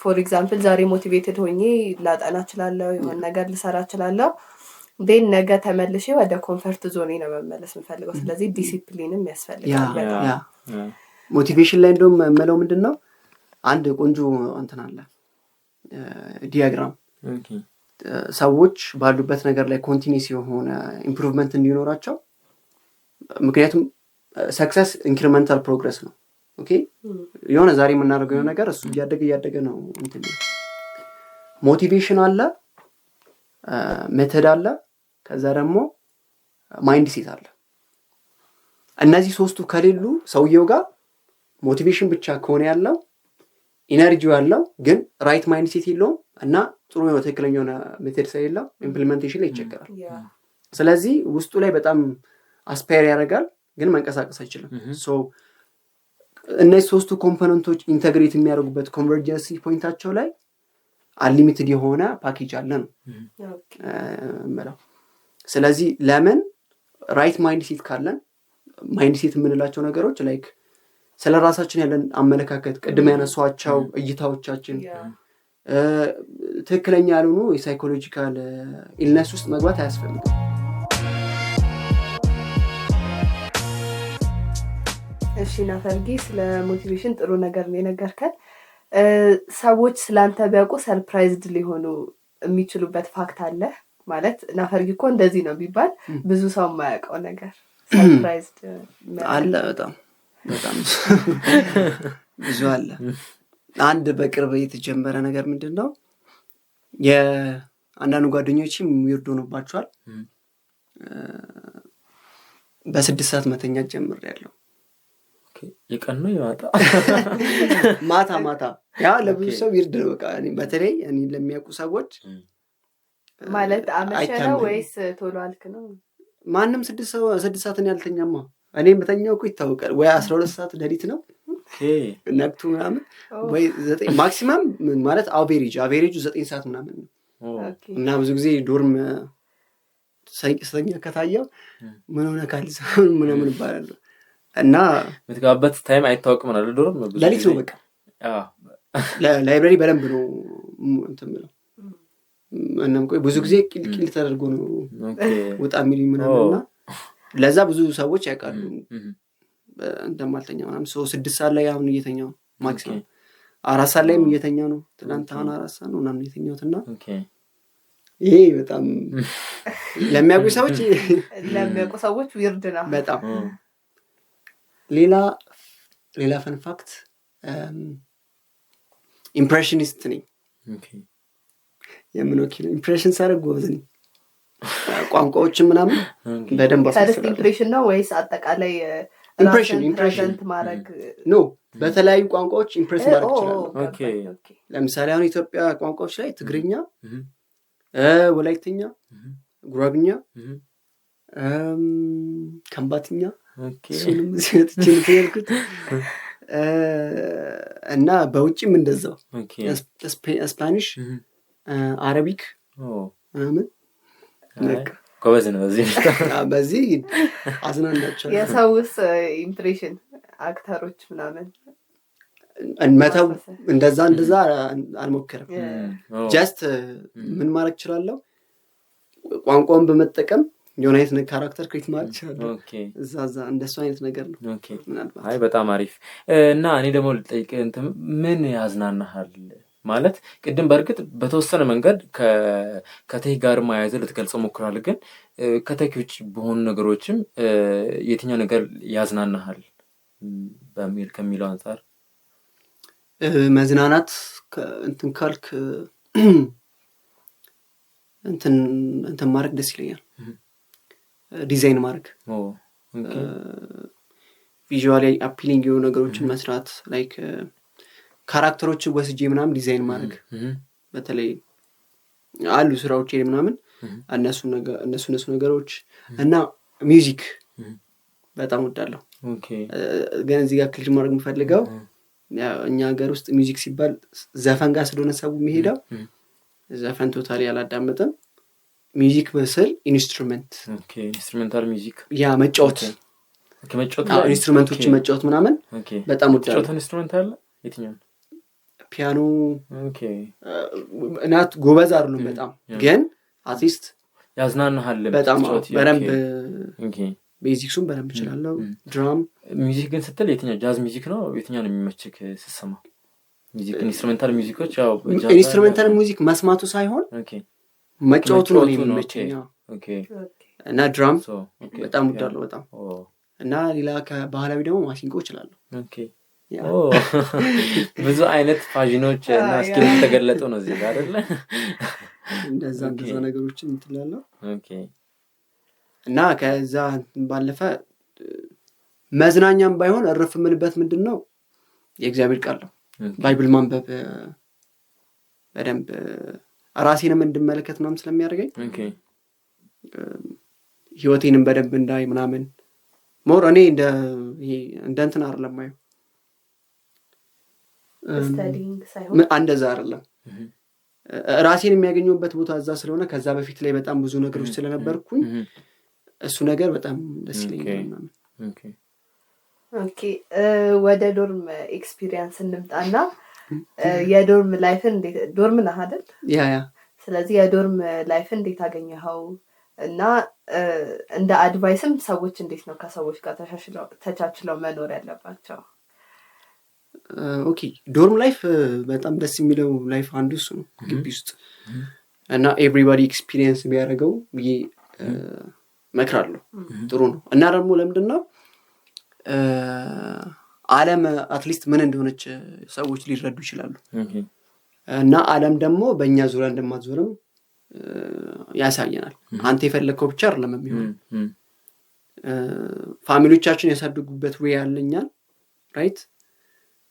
S2: ፎር ኤግዛምፕል ዛሬ ሞቲቬትድ ሆኜ ላጠና እችላለሁ፣ የሆነ ነገር ልሰራ እችላለሁ። ግን ነገ ተመልሼ ወደ ኮምፈርት ዞኔ ነው መመለስ የምፈልገው። ስለዚህ ዲሲፕሊንም ያስፈልጋል።
S3: ሞቲቬሽን ላይ እንደውም የምለው ምንድነው አንድ ቆንጆ እንትን አለ ዲያግራም ሰዎች ባሉበት ነገር ላይ ኮንቲኒስ የሆነ ኢምፕሩቭመንት እንዲኖራቸው። ምክንያቱም ሰክሰስ ኢንክሪመንታል ፕሮግረስ ነው። ኦኬ የሆነ ዛሬ የምናደርገው ነገር እሱ እያደገ ነው። እንትን ሞቲቬሽን አለ፣ ሜተድ አለ፣ ከዛ ደግሞ ማይንድ ሴት አለ። እነዚህ ሶስቱ ከሌሉ ሰውየው ጋር ሞቲቬሽን ብቻ ከሆነ ያለው ኢነርጂው ያለው ግን ራይት ማይንድ ሴት የለውም እና ጥሩ ነው ትክክለኛ የሆነ ሜተድ ሳይለው ኢምፕሊሜንቴሽን ላይ ይቸገራል። ስለዚህ ውስጡ ላይ በጣም አስፓየር ያደርጋል ግን መንቀሳቀስ አይችልም። ሶ እነዚህ ሶስቱ ኮምፖነንቶች ኢንተግሬት የሚያደርጉበት ኮንቨርጀንስ ፖይንታቸው ላይ አንሊሚትድ የሆነ ፓኬጅ አለ ነው ማለት። ስለዚህ ለምን ራይት ማይንድ ሴት ካለን ማይንድ ሴት የምንላቸው ነገሮች ላይክ ስለ ራሳችን ያለን አመለካከት ቅድም ያነሷቸው እይታዎቻችን ትክክለኛ ያልሆኑ የሳይኮሎጂካል ኢልነስ ውስጥ መግባት አያስፈልግም።
S2: እሺ ናፈርጊ ስለ ሞቲቬሽን ጥሩ ነገር ነው የነገርከን። ሰዎች ስላንተ ቢያውቁ ሰርፕራይዝድ ሊሆኑ የሚችሉበት ፋክት አለ ማለት ናፈርጊ እኮ እንደዚህ ነው ቢባል ብዙ ሰው የማያውቀው ነገር ሰርፕራይዝድ
S3: አለ። በጣም ብዙ አለ። አንድ በቅርብ የተጀመረ ነገር ምንድነው የአንዳንድ ጓደኞችም የሚወርዱ ሆኖባቸዋል። በ6 ሰዓት መተኛት ጀምሬያለሁ።
S1: የቀን ነው የማታ
S3: ማታ ያ ለብዙ ሰው ይርድ ነው። በቃ በተለይ እኔ ለሚያውቁ ሰዎች
S2: ማለት አመሸህ ወይስ ቶሎ አልክ ነው?
S3: ማንም 6 ሰዓት እኔ አልተኛማ። እኔ የምተኛው እኮ ይታወቃል ወይ 12 ሰዓት ሌሊት ነው ነቅቱ ምናምን ወይ 9 ማክሲመም ማለት አቬሬጁ 9 ሰዓት ምናምን ነው። እና ብዙ ጊዜ ዶርም ሳይቀስተኛ ከታየው ምን ሆነ ካልሳ ምናምን ይባላል እና
S1: የምትገባበት ታይም አይታወቅም ማለት ነው። ዶርም
S3: ሌሊት ነው በቃ። ላይብራሪ በደንብ ነው እንትን ነው እና ብዙ ጊዜ ቂል ተደርጎ ነው ወጣ ሚሊ ምናምንና ለዛ ብዙ ሰዎች ያውቃሉ። እንደማልተኛ ምናምን 6 ሰዓት ላይ አሁን እየተኛው ማክሲመም 4 ሰዓት ላይም እየተኛው ነው። ትናንት አሁን 4 ሰዓት ነው ምናምን የተኛሁትና ይሄ በጣም ለሚያውቁ ሰዎች
S2: ዊርድ ነው
S3: በጣም። ሌላ ፈን ፋክት ኢምፕሬሽኒስት ነኝ። የምንወኪል ኢምፕሬሽን ሳደርግ ጎበዝ ነኝ። ቋንቋዎችን ምናምን በደንብ
S2: አሰራለሁ። ኢምፕሬሽን ነው ወይስ አጠቃላይ
S3: ኢምፕሬሽን
S2: ማድረግ
S3: ነው? በተለያዩ ቋንቋዎች ኢምፕሬስ ማድረግ ይችላል። ለምሳሌ አሁን ኢትዮጵያ ቋንቋዎች ላይ ትግርኛ፣ ወላይትኛ፣ ጉራግኛ፣ ከምባትኛ እሱንም ሲልኩት እና በውጭም እንደዛው ስፓኒሽ፣ አረቢክ ምናምን
S1: ጎበዝ ነው።
S3: በዚህ አዝናናቸው።
S2: የሰውስ ኢምፕሬሽን አክተሮች ምናምን
S3: መተው እንደዛ አልሞክርም። ጀስት ምን ማድረግ እችላለሁ? ቋንቋውን በመጠቀም የሆነ አይነት ካራክተር ክሬት ማድረግ እችላለሁ። እዛ እንደሱ አይነት ነገር ነው።
S1: አይ በጣም አሪፍ። እና እኔ ደግሞ ልጠይቅ ምን ያዝናናሃል? ማለት ቅድም በእርግጥ በተወሰነ መንገድ ከቴክ ጋር ማያይዘህ ልትገልጸው ሞክራል። ግን ከቴክ ውጭ በሆኑ ነገሮችም የትኛው ነገር ያዝናናሃል ከሚለው አንጻር?
S3: መዝናናት እንትን ካልክ እንትን ማድረግ ደስ ይለኛል። ዲዛይን ማድረግ፣ ቪዥዋሊ አፒሊንግ የሆኑ ነገሮችን መስራት፣ ላይክ ካራክተሮችን ወስጄ ምናምን ዲዛይን ማድረግ። በተለይ አሉ ስራዎች ምናምን እነሱ ነገሮች እና ሚውዚክ በጣም ወዳለሁ። ግን እዚህ ጋር ክሊር ማድረግ የምፈልገው እኛ ሀገር ውስጥ ሚውዚክ ሲባል ዘፈን ጋር ስለሆነ ሰው የሚሄደው ዘፈን ቶታሊ አላዳመጠም። ሚውዚክ መስል
S1: ኢንስትሩሜንታል ሚውዚክ
S3: ያ መጫወት ኢንስትሩሜንቶችን መጫወት ምናምን በጣም ወዳለሁ።
S1: ኢንስትሩሜንታል የትኛው?
S3: ፒያኖ እናት ጎበዝ አይደሉም በጣም ግን አርቲስት
S1: ያዝናናሃል
S3: በጣም በደንብ ቤዚክሱን በደንብ እችላለሁ። ድራም
S1: ሚውዚክ ግን ስትል የትኛው? ጃዝ ሚውዚክ ነው የትኛው ነው የሚመችክ ስትሰማ? ሚውዚክ ኢንስትሩሜንታል ሚውዚኮች ያው
S3: ኢንስትሩሜንታል ሚውዚክ መስማቱ ሳይሆን መጫወቱ ነው የሚመቸኝ። እና ድራም በጣም ወዳለሁ በጣም። እና ሌላ ከባህላዊ ደግሞ ማሲንቆ እችላለሁ።
S1: ብዙ አይነት ፋዥኖች እና ስኪል ተገለጡ ነው እዚህ ጋር አይደለ?
S3: እንደዛ ነገሮችን እንትላለሁ። እና ከዛ ባለፈ መዝናኛም ባይሆን እረፍ የምልበት ምንድነው የእግዚአብሔር ቃል ነው። ባይብል ማንበብ በደንብ ራሴንም እንድመለከት ምናምን ስለሚያደርገኝ ህይወቴንም በደንብ እንዳይ ምናምን ሞር እኔ እንደ እንትን አይደለም ማየው እንደዛ አይደለም። ራሴን የሚያገኘውበት ቦታ እዛ ስለሆነ ከዛ በፊት ላይ በጣም ብዙ ነገሮች ስለነበርኩኝ እሱ ነገር በጣም ደስ ይለኛል።
S2: ኦኬ ወደ ዶርም ኤክስፒሪየንስ እንምጣና የዶርም ላይፍን እንዴት ዶርም ነህ አይደል?
S3: ያ
S2: ስለዚህ የዶርም ላይፍን እንዴት አገኘኸው? እና እንደ አድቫይስም ሰዎች እንዴት ነው ከሰዎች ጋር ተቻችለው መኖር ያለባቸው?
S3: ኦኬ ዶርም ላይፍ በጣም ደስ የሚለው ላይፍ አንዱ እሱ ነው ግቢ ውስጥ እና ኤቭሪባዲ ኤክስፒሪየንስ ቢያደርገው ብዬ መክራለሁ። ጥሩ ነው። እና ደግሞ ለምንድነው ዓለም አትሊስት ምን እንደሆነች ሰዎች ሊረዱ ይችላሉ። እና ዓለም ደግሞ በእኛ ዙሪያ እንደማትዞርም ያሳየናል። አንተ የፈለከው ብቻ አይደለም የሚሆነው። ፋሚሊዎቻችን ያሳድጉበት ወይ ያለኛል ራይት።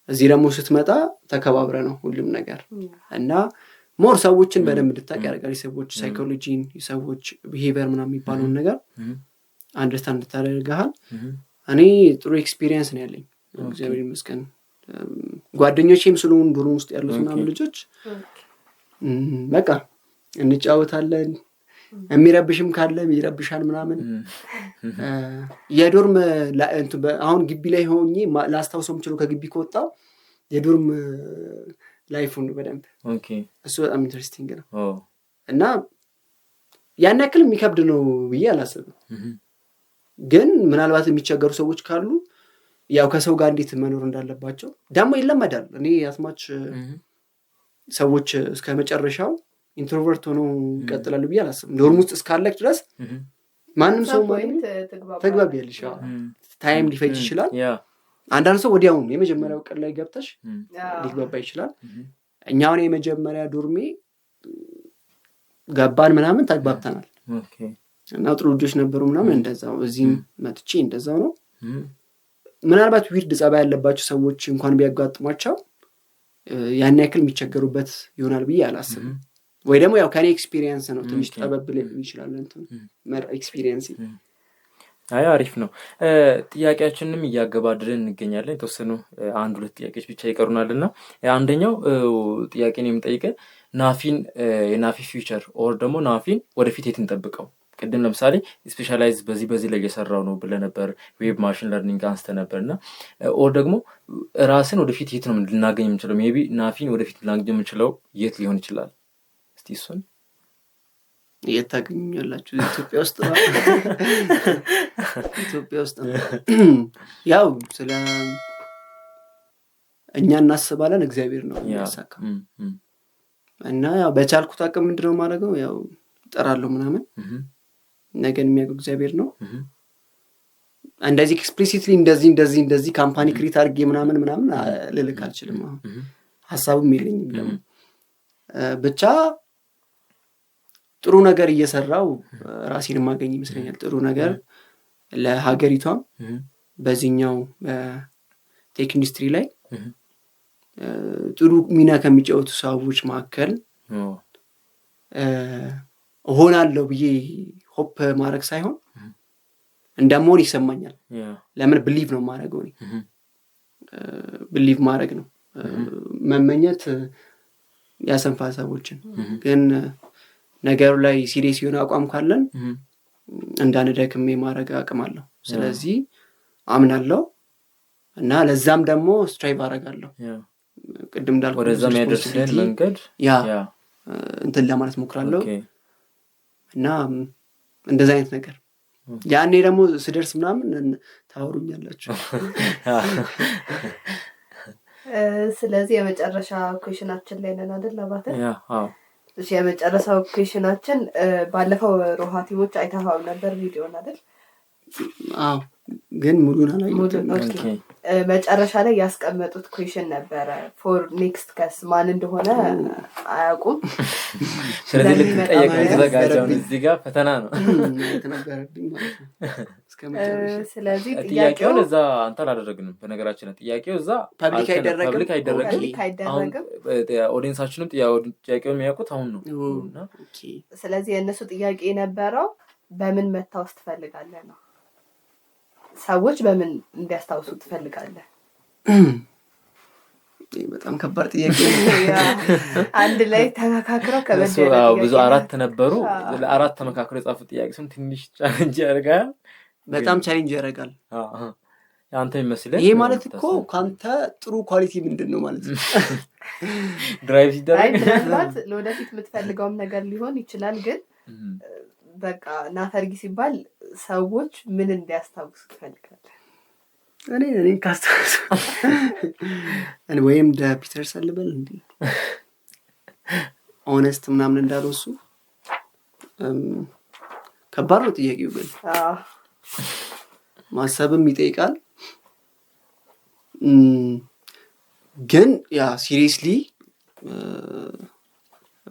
S3: እዚህ ደግሞ ስትመጣ ተከባብረ ነው ሁሉም ነገር እና ሞር ሰዎችን በደንብ እንድታውቅ ያደርጋል። የሰዎች ሳይኮሎጂን የሰዎች ቢሄቪየር ምናምን የሚባለውን ነገር አንደርስታንድ እንድታደርግሃል። እኔ ጥሩ ኤክስፒሪየንስ ነው ያለኝ እግዚአብሔር ይመስገን። ጓደኞቼም ስለሆኑ ዶርም ውስጥ ያሉት ምናምን ልጆች በቃ እንጫወታለን። የሚረብሽም ካለ ይረብሻል ምናምን። የዶርም አሁን ግቢ ላይ ሆኜ ላስታውሰው የምችለው ከግቢ ከወጣው የዶርም ላይፉን በደንብ እሱ በጣም ኢንትረስቲንግ ነው እና ያን ያክል የሚከብድ ነው ብዬ አላስብም። ግን ምናልባት የሚቸገሩ ሰዎች ካሉ ያው ከሰው ጋር እንዴት መኖር እንዳለባቸው ደግሞ ይለመዳል። እኔ አስማች ሰዎች እስከ መጨረሻው ኢንትሮቨርት ሆኖ ይቀጥላሉ ብዬ አላስብም። ዶርም ውስጥ እስካለክ ድረስ ማንም ሰው ተግባቢያለሽ። ታይም ሊፈጅ ይችላል። አንዳንድ ሰው ወዲያውኑ የመጀመሪያው ቀን ላይ ገብተሽ ሊግባባ ይችላል። እኛውን የመጀመሪያ ዶርሜ ገባን ምናምን ተግባብተናል እና ጥሩ ልጆች ነበሩ ምናምን እንደዛው። እዚህም መጥቼ እንደዛው ነው። ምናልባት ዊርድ ጸባይ ያለባቸው ሰዎች እንኳን ቢያጋጥሟቸው ያን ያክል የሚቸገሩበት ይሆናል ብዬ አላስብም። ወይ ደግሞ ያው ከኔ ኤክስፒሪየንስ ነው ትንሽ ጠበብ ሊሆን ይችላል እንትን ኤክስፒሪየንስ።
S1: አይ አሪፍ ነው። ጥያቄያችንንም እያገባደድን እንገኛለን። የተወሰኑ አንድ ሁለት ጥያቄዎች ብቻ ይቀሩናልና አንደኛው ጥያቄ ነው የምጠይቀው ናፊን የናፊ ፊውቸር ኦር ደግሞ ናፊን ወደፊት የት እንጠብቀው? ቅድም ለምሳሌ ስፔሻላይዝ በዚህ ላይ እየሰራው ነው ብለህ ነበር። ዌብ ማሽን ለርኒንግ አንስተህ ነበርና ኦር ደግሞ ራስን ወደፊት የት ነው ልናገኝ የምንችለው? ሜይ ቢ ናፊን ወደፊት ልናገኝ የምንችለው የት ሊሆን ይችላል? እስቲ እሱን
S3: የት ታገኙኛላችሁ? ኢትዮጵያ ውስጥ ነው። ኢትዮጵያ ውስጥ ነው። ያው ስለ እኛ እናስባለን፣ እግዚአብሔር ነው የሚያሳካው። እና ያው በቻልኩት አቅም ምንድነው ማድረገው? ያው እጠራለሁ ምናምን ነገን የሚያውቀው እግዚአብሔር ነው። እንደዚህ ኤክስፕሊሲትሊ እንደዚህ ካምፓኒ ክሬት አድርጌ ምናምን ልልክ አልችልም። ሀሳቡም የለኝም ደግሞ ብቻ ጥሩ ነገር እየሰራው ራሴን ማገኝ ይመስለኛል። ጥሩ ነገር ለሀገሪቷም በዚህኛው ቴክ ኢንዱስትሪ ላይ ጥሩ ሚና ከሚጫወቱ ሰዎች መካከል እሆናለሁ ብዬ ሆፕ ማድረግ ሳይሆን እንደምሆን ይሰማኛል። ለምን ብሊቭ ነው ማድረገው። እኔ ብሊቭ ማድረግ ነው መመኘት ያሰንፋ ሰዎችን። ግን ነገሩ ላይ ሲሪየስ የሆነ አቋም ካለን እንዳንደክም ማድረግ አቅም አለው። ስለዚህ አምናለሁ እና ለዛም ደግሞ ስትራይቭ አደርጋለሁ። ቅድም እንዳልኩ
S1: ወደዛም ያደርሰን መንገድ
S3: እንትን ለማለት ሞክራለሁ እና እንደዛ አይነት ነገር ያኔ ደግሞ ስደርስ ምናምን ታወሩኛላችሁ።
S2: ስለዚህ የመጨረሻ ኩዌሽናችን ላይ ነን አይደል አባተ? እሺ የመጨረሻው ኩዌሽናችን ባለፈው ሮሃ ቲሞች አይተኸው ነበር ቪዲዮን አይደል?
S3: አዎ ግን ሙሉን አላየሁትም።
S2: መጨረሻ ላይ ያስቀመጡት ኩዌሽን ነበረ ፎር ኔክስት ከስ ማን እንደሆነ አያውቁም።
S1: ስለዚህ ልትጠየቅ የተዘጋጀው እዚህ ጋር ፈተና ነው
S3: ተነገረብኝ ማለት ነው።
S2: ስለዚህ
S1: ጥያቄውን እዛ አንተ አላደረግንም። በነገራችን ላይ ጥያቄው እዛ ፐብሊክ አይደረግም። ኦዲየንሳችንም ጥያቄውን የሚያውቁት አሁን ነው።
S2: ስለዚህ የእነሱ ጥያቄ የነበረው በምን መታወስ ትፈልጋለህ ነው። ሰዎች በምን እንዲያስታውሱ ትፈልጋለህ?
S3: በጣም ከባድ ጥያቄ ነው።
S2: አንድ ላይ ተመካክረው
S1: ብዙ አራት ነበሩ። ለአራት ተመካክረው የጻፉት ጥያቄ ስም ትንሽ ቻሌንጅ ያደርጋል።
S3: በጣም ቻሌንጅ ያደርጋል።
S1: አንተ ይመስልህ
S3: ይሄ ማለት እኮ ካንተ ጥሩ ኳሊቲ ምንድነው ማለት ነው?
S1: ድራይቭ ሲደረግ
S2: ምናልባት ለወደፊት የምትፈልገውም ነገር ሊሆን ይችላል። ግን በቃ ናፈርጊ ሲባል ሰዎች ምን እንዲያስታውሱ ትፈልጋለህ?
S3: እኔ ካስታውሱ ወይም ፒተር ሰልበል እንዴ ኦነስት ምናምን እንዳለው እሱ ከባድ ነው ጥያቄው። ግን ማሰብም ይጠይቃል። ግን ያ ሲሪየስሊ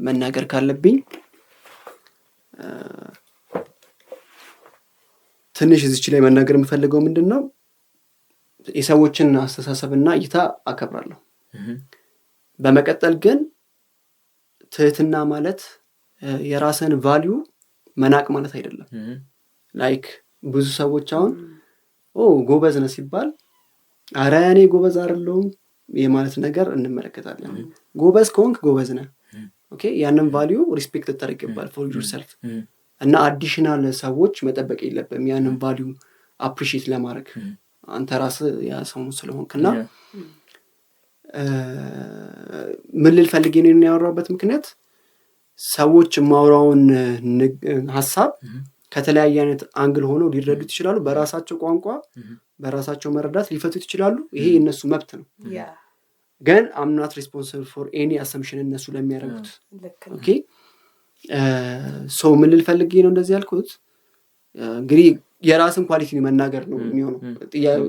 S3: መናገር ካለብኝ ትንሽ እዚች ላይ መናገር የምፈልገው ምንድነው የሰዎችን አስተሳሰብና እይታ አከብራለሁ። በመቀጠል ግን ትህትና ማለት የራስን ቫልዩ መናቅ ማለት አይደለም። ላይክ ብዙ ሰዎች አሁን ጎበዝ ነህ ሲባል ኧረ እኔ ጎበዝ አይደለሁም የማለት ነገር እንመለከታለን። ጎበዝ ከሆንክ ጎበዝ ነህ። ኦኬ ያንን ቫልዩ ሪስፔክት ልታደርግ ይገባል ፎር ዩርሰልፍ እና አዲሽናል ሰዎች መጠበቅ የለብም ያንን ቫልዩ አፕሪሺየት ለማድረግ አንተ ራስህ ያ ሰው ስለሆንክና ምን ልል ፈልጌ ነው ያወራሁበት ምክንያት ሰዎች ማውራውን ሐሳብ ከተለያየ አይነት አንግል ሆነው ሊረዱት ይችላሉ። በራሳቸው ቋንቋ በራሳቸው መረዳት ሊፈቱት ይችላሉ። ይሄ የእነሱ መብት ነው። ግን አም ናት ሪስፖንሲብል ፎር ኤኒ አሰምሽን እነሱ ለሚያደርጉት። ኦኬ ሶ ምን ልል ፈልጌ ነው እንደዚህ ያልኩት፣ እንግዲህ የራስን ኳሊቲ መናገር ነው የሚሆነው።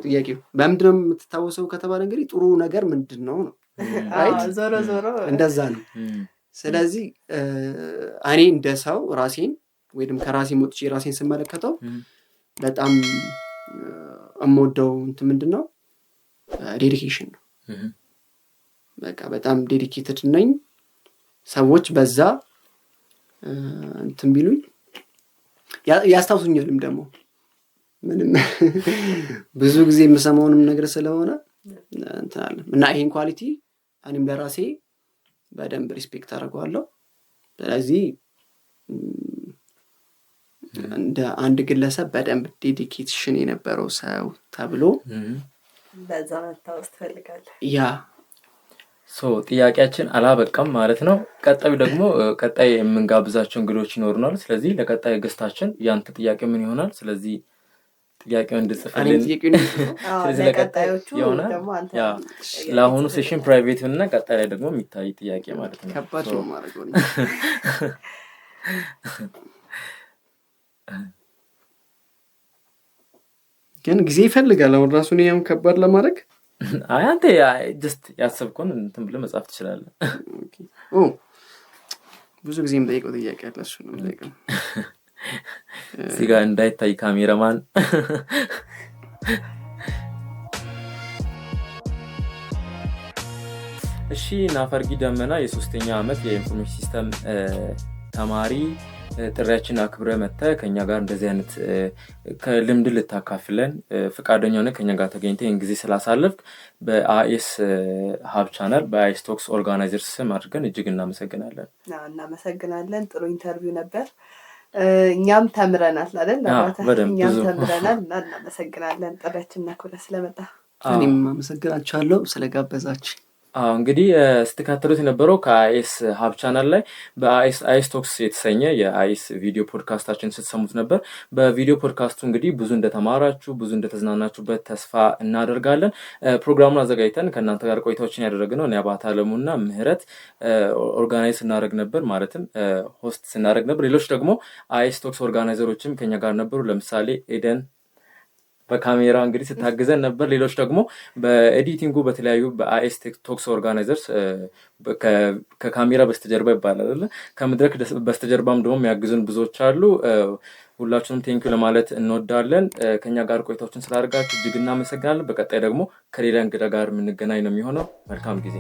S3: ጥያቄው በምንድን ነው የምትታወሰው ከተባለ እንግዲህ ጥሩ ነገር ምንድን ነው ነው
S2: ዞሮ ዞሮ
S3: እንደዛ ነው። ስለዚህ እኔ እንደ ሰው ራሴን ወይም ከራሴ ወጥቼ ራሴን ስመለከተው በጣም የምወደው እንትን ምንድን ነው ዴዲኬሽን ነው። በቃ በጣም ዴዲኬትድ ነኝ። ሰዎች በዛ እንትን ቢሉኝ ያስታውሱኛልም ደግሞ ምንም ብዙ ጊዜ የምሰማውንም ነገር ስለሆነ እንትን አለ እና ይሄን ኳሊቲ እኔም ለራሴ በደንብ ሪስፔክት አደርገዋለሁ። ስለዚህ እንደ አንድ ግለሰብ በደንብ ዴዲኬሽን የነበረው ሰው ተብሎ
S2: በዛ መታወስ ትፈልጋለህ?
S3: ያ
S1: ጥያቄያችን አላበቃም ማለት ነው። ቀጣዩ ደግሞ ቀጣይ የምንጋብዛቸው እንግዶች ይኖሩናል። ስለዚህ ለቀጣይ ገስታችን ያንተ ጥያቄ ምን ይሆናል? ስለዚህ ጥያቄውን እንድጽፍልን
S2: ስለዚህ ለቀጣዮቹ ደግሞ አንተ
S1: ለአሁኑ ሴሽን ፕራይቬት እና ቀጣይ ላይ ደግሞ የሚታይ ጥያቄ ማለት ነው።
S3: ከባድ ነው ማለት ነው። ግን ጊዜ ይፈልጋል። አሁን ራሱን ያም ከባድ ለማድረግ
S1: አንተ ጀስት ያሰብከውን እንትን ብለህ መጻፍ ትችላለህ።
S3: ብዙ ጊዜ የምጠይቀው ጥያቄ አለ። እሱ ነው የምጠይቀው
S1: እዚህ ጋር እንዳይታይ ካሜራማን። እሺ ናፈርጊ ደመና የ3ኛ ዓመት የኢንፎርሜሽን ሲስተም ተማሪ ጥሪያችን አክብረህ መጥተህ ከኛ ጋር እንደዚህ አይነት ከልምድ ልታካፍለን ፈቃደኛ ሆነህ ከኛ ጋር ተገኝተህ ይህን ጊዜ ስላሳለፍክ በአይኤስ ሀብ ቻናል በአይኤስ ቶክስ ኦርጋናይዘርስ ስም አድርገን እጅግ እናመሰግናለን።
S2: እናመሰግናለን። ጥሩ ኢንተርቪው ነበር። እኛም ተምረናል አይደል? እኛም ተምረናል እና እናመሰግናለን ጥሪያችንን አክብረህ ስለመጣ።
S3: እኔም አመሰግናችኋለሁ ስለጋበዛችሁ።
S1: እንግዲህ ስትከታተሉት የነበረው ከአይኤስ ሀብ ቻናል ላይ በአይኤስ ቶክስ የተሰኘ የአይኤስ ቪዲዮ ፖድካስታችን ስትሰሙት ነበር። በቪዲዮ ፖድካስቱ እንግዲህ ብዙ እንደተማራችሁ ብዙ እንደተዝናናችሁበት ተስፋ እናደርጋለን። ፕሮግራሙን አዘጋጅተን ከእናንተ ጋር ቆይታዎችን ያደረግነው እኔ አባታ አለሙና ምህረት ኦርጋናይዝ ስናደርግ ነበር፣ ማለትም ሆስት ስናደርግ ነበር። ሌሎች ደግሞ አይኤስ ቶክስ ኦርጋናይዘሮችም ከኛ ጋር ነበሩ። ለምሳሌ ኤደን በካሜራ እንግዲህ ስታግዘን ነበር። ሌሎች ደግሞ በኤዲቲንጉ በተለያዩ በአይኤስ ቶክስ ኦርጋናይዘርስ ከካሜራ በስተጀርባ ይባላል ከመድረክ በስተጀርባም ደግሞ የሚያግዙን ብዙዎች አሉ። ሁላችሁንም ቴንኪው ለማለት እንወዳለን። ከኛ ጋር ቆይታዎችን ስላደርጋችሁ እጅግ እናመሰግናለን። በቀጣይ ደግሞ ከሌላ እንግዳ ጋር የምንገናኝ ነው የሚሆነው። መልካም ጊዜ።